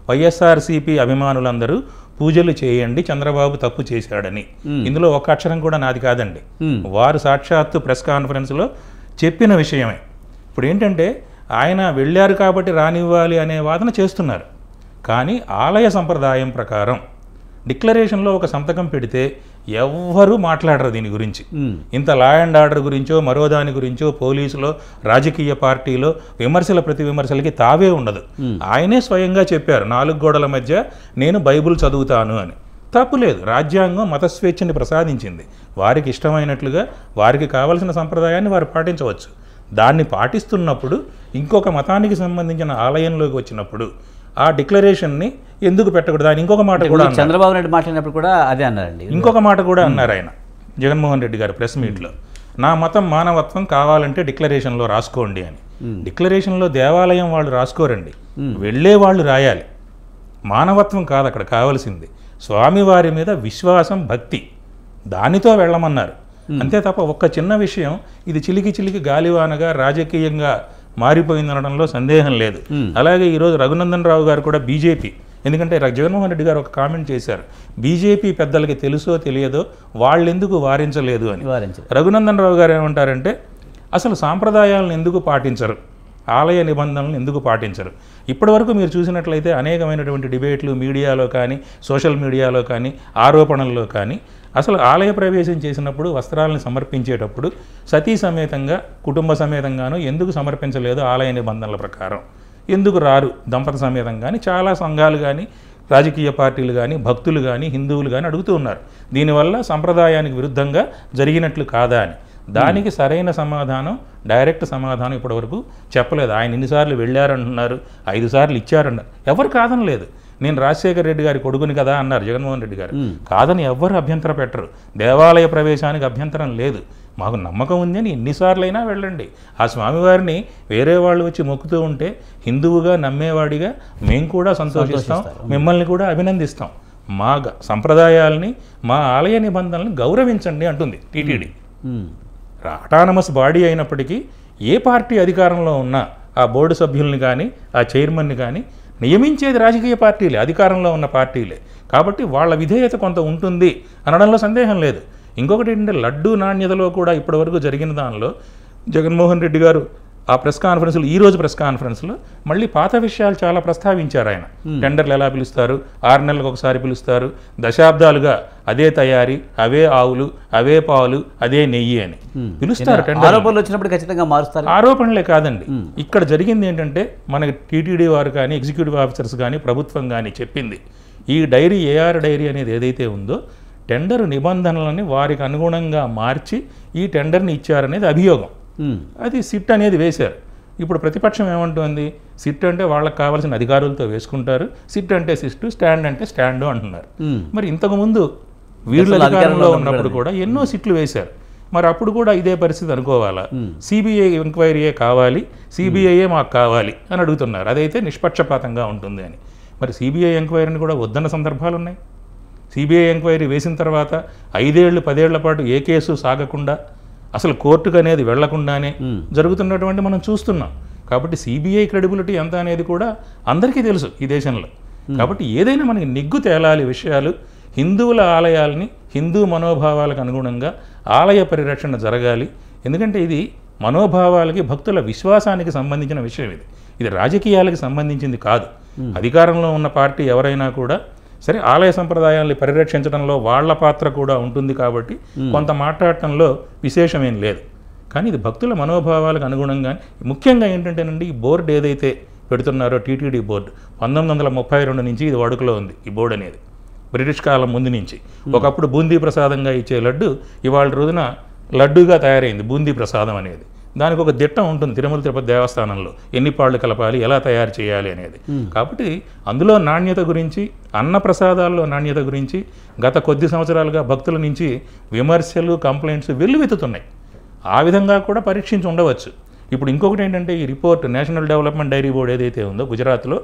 వైఎస్ఆర్సీపీ అభిమానులందరూ పూజలు చేయండి, చంద్రబాబు తప్పు చేశాడని. ఇందులో ఒక అక్షరం కూడా నాది కాదండి, వారు సాక్షాత్తు ప్రెస్ కాన్ఫరెన్స్లో చెప్పిన విషయమే. ఇప్పుడు ఏంటంటే ఆయన వెళ్ళారు కాబట్టి రానివ్వాలి అనే వాదన చేస్తున్నారు. కానీ ఆలయ సంప్రదాయం ప్రకారం డిక్లరేషన్లో ఒక సంతకం పెడితే ఎవ్వరూ మాట్లాడరు దీని గురించి. ఇంత లా అండ్ ఆర్డర్ గురించో మరో దాని గురించో పోలీసులో రాజకీయ పార్టీలో విమర్శల ప్రతి విమర్శలకి తావే ఉండదు. ఆయనే స్వయంగా చెప్పారు, 4 గోడల మధ్య నేను బైబుల్ చదువుతాను అని. తప్పు లేదు, రాజ్యాంగం మత స్వేచ్ఛని ప్రసాదించింది. వారికి ఇష్టమైనట్లుగా వారికి కావలసిన సంప్రదాయాన్ని వారు పాటించవచ్చు. దాన్ని పాటిస్తున్నప్పుడు ఇంకొక మతానికి సంబంధించిన ఆలయంలోకి వచ్చినప్పుడు ఆ డిక్లరేషన్ని ఎందుకు పెట్టకూడదు? ఆయన ఇంకొక మాట కూడా చంద్రబాబు నాయుడు మాట్లాడినప్పుడు కూడా అదే అన్నారండి. ఇంకొక మాట కూడా అన్నారు ఆయన, జగన్మోహన్ రెడ్డి గారు ప్రెస్ మీట్లో, నా మతం మానవత్వం, కావాలంటే డిక్లరేషన్లో రాసుకోండి అని. డిక్లరేషన్లో దేవాలయం వాళ్ళు రాసుకోరండి, వెళ్ళే వాళ్ళు రాయాలి. మానవత్వం కాదు అక్కడ కావాల్సింది, స్వామివారి మీద విశ్వాసం, భక్తి, దానితో వెళ్ళమన్నారు. అంతే తప్ప ఒక్క చిన్న విషయం ఇది చిలికి చిలికి గాలివానగా రాజకీయంగా మారిపోయిందనడంలో సందేహం లేదు. అలాగే ఈరోజు రఘునందన్ రావు గారు కూడా బీజేపీ, ఎందుకంటే జగన్మోహన్ రెడ్డి గారు ఒక కామెంట్ చేశారు, బీజేపీ పెద్దలకి తెలుసో తెలియదో వాళ్ళెందుకు వారించలేదు అని. రఘునందన్ రావు గారు ఏమంటారంటే అసలు సాంప్రదాయాలను ఎందుకు పాటించరు, ఆలయ నిబంధనలను ఎందుకు పాటించరు? ఇప్పటివరకు మీరు చూసినట్లయితే అనేకమైనటువంటి డిబేట్లు మీడియాలో కానీ సోషల్ మీడియాలో కానీ ఆరోపణల్లో కానీ అసలు ఆలయ ప్రవేశం చేసినప్పుడు వస్త్రాలను సమర్పించేటప్పుడు సతీ సమేతంగా కుటుంబ సమేతంగానూ ఎందుకు సమర్పించలేదు ఆలయ నిబంధనల ప్రకారం, ఎందుకు రారు దంపతి సమేతం కానీ చాలా సంఘాలు కానీ రాజకీయ పార్టీలు కానీ భక్తులు కానీ హిందువులు కానీ అడుగుతూ ఉన్నారు. దీనివల్ల సంప్రదాయానికి విరుద్ధంగా జరిగినట్లు కాదా అని. దానికి సరైన సమాధానం, డైరెక్ట్ సమాధానం ఇప్పటివరకు చెప్పలేదు. ఆయన ఎన్నిసార్లు వెళ్ళారంటున్నారు, 5 సార్లు ఇచ్చారన్నారు, ఎవరు కాదనలేదు. నేను రాజశేఖర రెడ్డి గారి కొడుకుని కదా అన్నారు జగన్మోహన్ రెడ్డి గారు, కాదని ఎవ్వరు అభ్యంతర పెట్టరు. దేవాలయ ప్రవేశానికి అభ్యంతరం లేదు, మాకు నమ్మకం ఉంది అని ఎన్నిసార్లైనా వెళ్ళండి. ఆ స్వామివారిని వేరే వాళ్ళు వచ్చి మొక్కుతూ ఉంటే హిందువుగా నమ్మేవాడిగా మేము కూడా సంతోషిస్తాం, మిమ్మల్ని కూడా అభినందిస్తాం. మా సంప్రదాయాల్ని మా ఆలయ నిబంధనల్ని గౌరవించండి అంటుంది టీటీడీ. అటానమస్ బాడీ అయినప్పటికీ ఏ పార్టీ అధికారంలో ఉన్నా ఆ బోర్డు సభ్యుల్ని కానీ ఆ చైర్మన్ని కానీ నియమించేది రాజకీయ పార్టీలే, అధికారంలో ఉన్న పార్టీలే. కాబట్టి వాళ్ళ విధేయత కొంత ఉంటుంది అనడంలో సందేహం లేదు. ఇంకొకటి ఏంటంటే లడ్డూ నాణ్యతలో కూడా ఇప్పటివరకు జరిగిన దానిలో జగన్మోహన్ రెడ్డి గారు ఆ ప్రెస్ కాన్ఫరెన్స్లో, ఈరోజు ప్రెస్ కాన్ఫరెన్స్లో మళ్ళీ పాత విషయాలు చాలా ప్రస్తావించారు ఆయన. టెండర్లు ఎలా పిలుస్తారు, 6 నెలలకు ఒకసారి పిలుస్తారు, దశాబ్దాలుగా అదే తయారీ, అవే ఆవులు, అవే పాలు, అదే నెయ్యి అని పిలుస్తారు. ఆరోపణలు వచ్చినప్పుడు ఖచ్చితంగా మారుస్తారు. ఆరోపణలే కాదండి, ఇక్కడ జరిగింది ఏంటంటే మనకి టీటీడీ వారు కానీ ఎగ్జిక్యూటివ్ ఆఫీసర్స్ కానీ ప్రభుత్వం కానీ చెప్పింది, ఈ డైరీ ఏఆర్ డైరీ అనేది ఏదైతే ఉందో టెండర్ నిబంధనలని వారికి అనుగుణంగా మార్చి ఈ టెండర్ని ఇచ్చారనేది అభియోగం. అది సిట్ అనేది వేశారు. ఇప్పుడు ప్రతిపక్షం ఏమంటుంది, సిట్ అంటే వాళ్ళకి కావాల్సిన అధికారులతో వేసుకుంటారు, సిట్ అంటే సిస్టు, స్టాండ్ అంటే స్టాండు అంటున్నారు. మరి ఇంతకుముందు వీళ్ళ అధికారంలో ఉన్నప్పుడు కూడా ఎన్నో సిట్లు వేశారు. మరి అప్పుడు కూడా ఇదే పరిస్థితి అనుకోవాలా? సిబిఐ ఎంక్వైరీయే కావాలి, సిబిఐయే మాకు కావాలి అని అడుగుతున్నారు. అదైతే నిష్పక్షపాతంగా ఉంటుంది అని. మరి సిబిఐ ఎంక్వైరీని కూడా వద్దన్న సందర్భాలు ఉన్నాయి. సిబిఐ ఎంక్వైరీ వేసిన తర్వాత 5 ఏళ్ళు 10 ఏళ్ల పాటు ఏ కేసు సాగకుండా అసలు కోర్టుకు అనేది వెళ్లకుండానే జరుగుతున్నటువంటి మనం చూస్తున్నాం. కాబట్టి సిబిఐ క్రెడిబిలిటీ ఎంత అనేది కూడా అందరికీ తెలుసు ఈ దేశంలో. కాబట్టి ఏదైనా మనకి నిగ్గు తేలాలి విషయాలు. హిందువుల ఆలయాల్ని హిందూ మనోభావాలకు అనుగుణంగా ఆలయ పరిరక్షణ జరగాలి. ఎందుకంటే ఇది మనోభావాలకి భక్తుల విశ్వాసానికి సంబంధించిన విషయం. ఇది రాజకీయాలకు సంబంధించింది కాదు. అధికారంలో ఉన్న పార్టీ ఎవరైనా కూడా సరే ఆలయ సంప్రదాయాల్ని పరిరక్షించడంలో వాళ్ళ పాత్ర కూడా ఉంటుంది కాబట్టి కొంత మాట్లాడటంలో విశేషమేం లేదు. కానీ ఇది భక్తుల మనోభావాలకు అనుగుణంగా, ముఖ్యంగా ఏంటంటేనండి ఈ బోర్డు ఏదైతే పెడుతున్నారో టీటీడీ బోర్డు 1932 నుంచి ఇది వాడుకలో ఉంది. ఈ బోర్డు అనేది బ్రిటిష్ కాలం ముందు నుంచి. ఒకప్పుడు బూందీ ప్రసాదంగా ఇచ్చే లడ్డు ఇవాళ రోజున లడ్డుగా తయారైంది బూందీ ప్రసాదం అనేది. దానికి ఒక దిట్టం ఉంటుంది తిరుమల తిరుపతి దేవస్థానంలో, ఎన్ని పాళ్ళు కలపాలి, ఎలా తయారు చేయాలి అనేది. కాబట్టి అందులో నాణ్యత గురించి, అన్న ప్రసాదాల్లో నాణ్యత గురించి గత కొద్ది సంవత్సరాలుగా భక్తుల నుంచి విమర్శలు, కంప్లైంట్స్ వెల్లువెత్తుతున్నాయి. ఆ విధంగా కూడా పరీక్షించి ఉండవచ్చు. ఇప్పుడు ఇంకొకటి ఏంటంటే ఈ report national development dairy board ఏదైతే ఉందో గుజరాత్లో,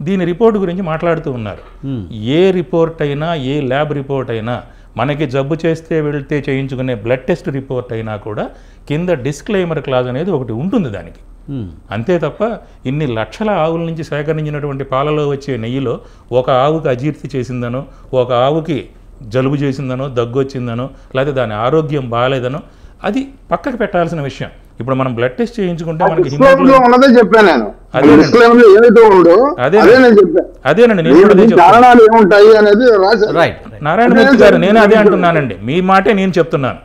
దీని రిపోర్ట్ గురించి మాట్లాడుతూ ఉన్నారు. ఏ రిపోర్ట్ అయినా, ఏ ల్యాబ్ రిపోర్ట్ అయినా, మనకి జబ్బు చేస్తే వెళ్తే చేయించుకునే బ్లడ్ టెస్ట్ రిపోర్ట్ అయినా కూడా కింద డిస్క్లైమర్ క్లాజ్ అనేది ఒకటి ఉంటుంది దానికి. అంతే తప్ప ఇన్ని లక్షల ఆవుల నుంచి సేకరించినటువంటి పాలలో వచ్చే నెయ్యిలో ఒక ఆవుకి అజీర్తి చేసిందనో, ఒక ఆవుకి జలుబు చేసిందనో, దగ్గు వచ్చిందనో, లేకపోతే దాని ఆరోగ్యం బాగాలేదనో అది పక్కకు పెట్టాల్సిన విషయం. ఇప్పుడు మనం బ్లడ్ టెస్ట్ చేయించుకుంటే మనకి ఉన్నదే చెప్పాను నేను. ఏదైతే ఉందో అదేనండి నేను కూడా కారణాలు ఏముంటాయి అనేది నారాయణమూర్తి గారు నేను అదే అంటున్నానండి, మీ మాటే నేను చెప్తున్నాను.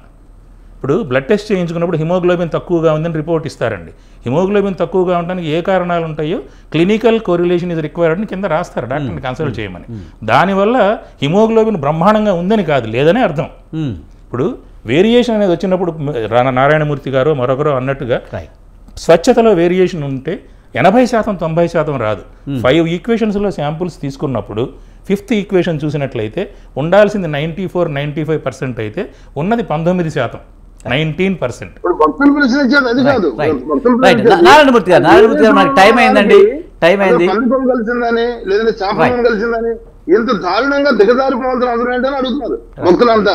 ఇప్పుడు బ్లడ్ టెస్ట్ చేయించుకున్నప్పుడు హిమోగ్లోబిన్ తక్కువగా ఉందని రిపోర్ట్ ఇస్తారండి. హిమోగ్లోబిన్ తక్కువగా ఉండడానికి ఏ కారణాలు ఉంటాయో క్లినికల్ కోరిలేషన్ ఇస్ రిక్వైర్డ్ అని కింద రాస్తారు డాక్టర్ని కన్సల్ట్ చేయమని. దానివల్ల హిమోగ్లోబిన్ బ్రహ్మాండంగా ఉందని కాదు, లేదనే అర్థం. ఇప్పుడు వేరియేషన్ అనేది వచ్చినప్పుడు నారాయణమూర్తి గారు మరొకరు అన్నట్టుగా స్వచ్ఛతలో వేరియేషన్ ఉంటే 80% 90% రాదు. 5 ఈక్వేషన్స్లో శాంపుల్స్ తీసుకున్నప్పుడు 5th ఈక్వేషన్ చూసినట్లయితే ఉండాల్సింది 94-95% అయితే ఉన్నది 19%, 19%. నారాయణమూర్తి గారు మనకి టైం అయిందండి, టైం అయింది. కలిసిందని లేదంటే చాపం కలిసిందని ఎంత దారుణంగా దిగజారిపోవాల్సిన అవసరం ఏంటని అడుగుతున్నారు భక్తులంతా.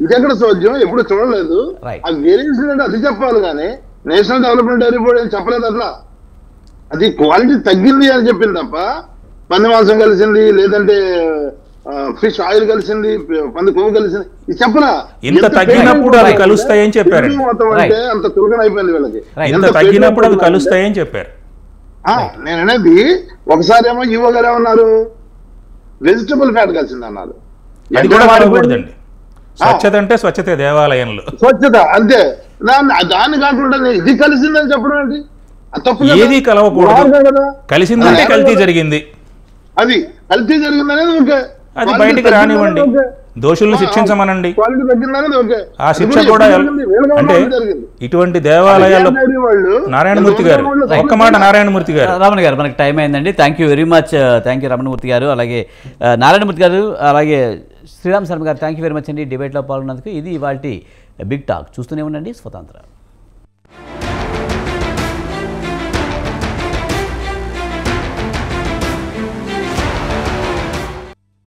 ఇదెక్కడ సోద్యం ఎప్పుడు చూడలేదు. ఆ వేరియేషన్ అంటే అది చెప్పాలి కానీ నేషనల్ డెవలప్మెంట్ రిపోర్ట్ అని చెప్పలేదు. అట్లా అది క్వాలిటీ తగ్గింది అని చెప్పింది తప్ప పంది మాంసం కలిసింది లేదంటే ఫిష్ ఆయిల్ కలిసింది, పంది కొవ్వు కలిసింది ఇది చెప్పరా. ఇంత తగ్గినప్పుడు అవి కలుస్తాయని చెప్పారు. అంటే అంత చులకన అయిపోయింది వీళ్ళకి. ఇంత తగ్గినప్పుడు అవి కలుస్తాయని చెప్పారు. నేను అనేది ఒకసారి ఏమో యువ గారు ఏమన్నారు, వెజిటబుల్ ఫ్యాట్ కలిసింది అన్నారు. అది కూడా వాడకూడదండి. స్వచ్ఛత అంటే స్వచ్ఛతే దేవాలయంలో స్వచ్ఛత అంతే. దాన్ని కాకుండా ఇది కలిసిందని చెప్పడం ఏంటి? ఏది కలవకూడదు. కలిసిందంటే కల్తీ జరిగింది, అది కల్తీ జరిగిందనేది ఓకే, అది బయటికి రానివ్వండి, దోషుల్ని శిక్షించమనండి. ఆ శిక్ష కూడా అంటే ఇటువంటి దేవాలయాల్లో నారాయణమూర్తి గారు ఒక్క మాట. నారాయణమూర్తి గారు రమణ గారు మనకి టైం అయిందండి. Thank you very much. Thank you Ramanamurthy గారు, అలాగే నారాయణమూర్తి గారు, అలాగే శ్రీరామ్ శర్మ గారు. థ్యాంక్ యూ వెరీ మచ్ అండి డిబేట్లో పాల్గొన్నందుకు. ఇది ఇవాల్టి బిగ్ టాక్. చూస్తూనే ఉండండి స్వతంత్ర.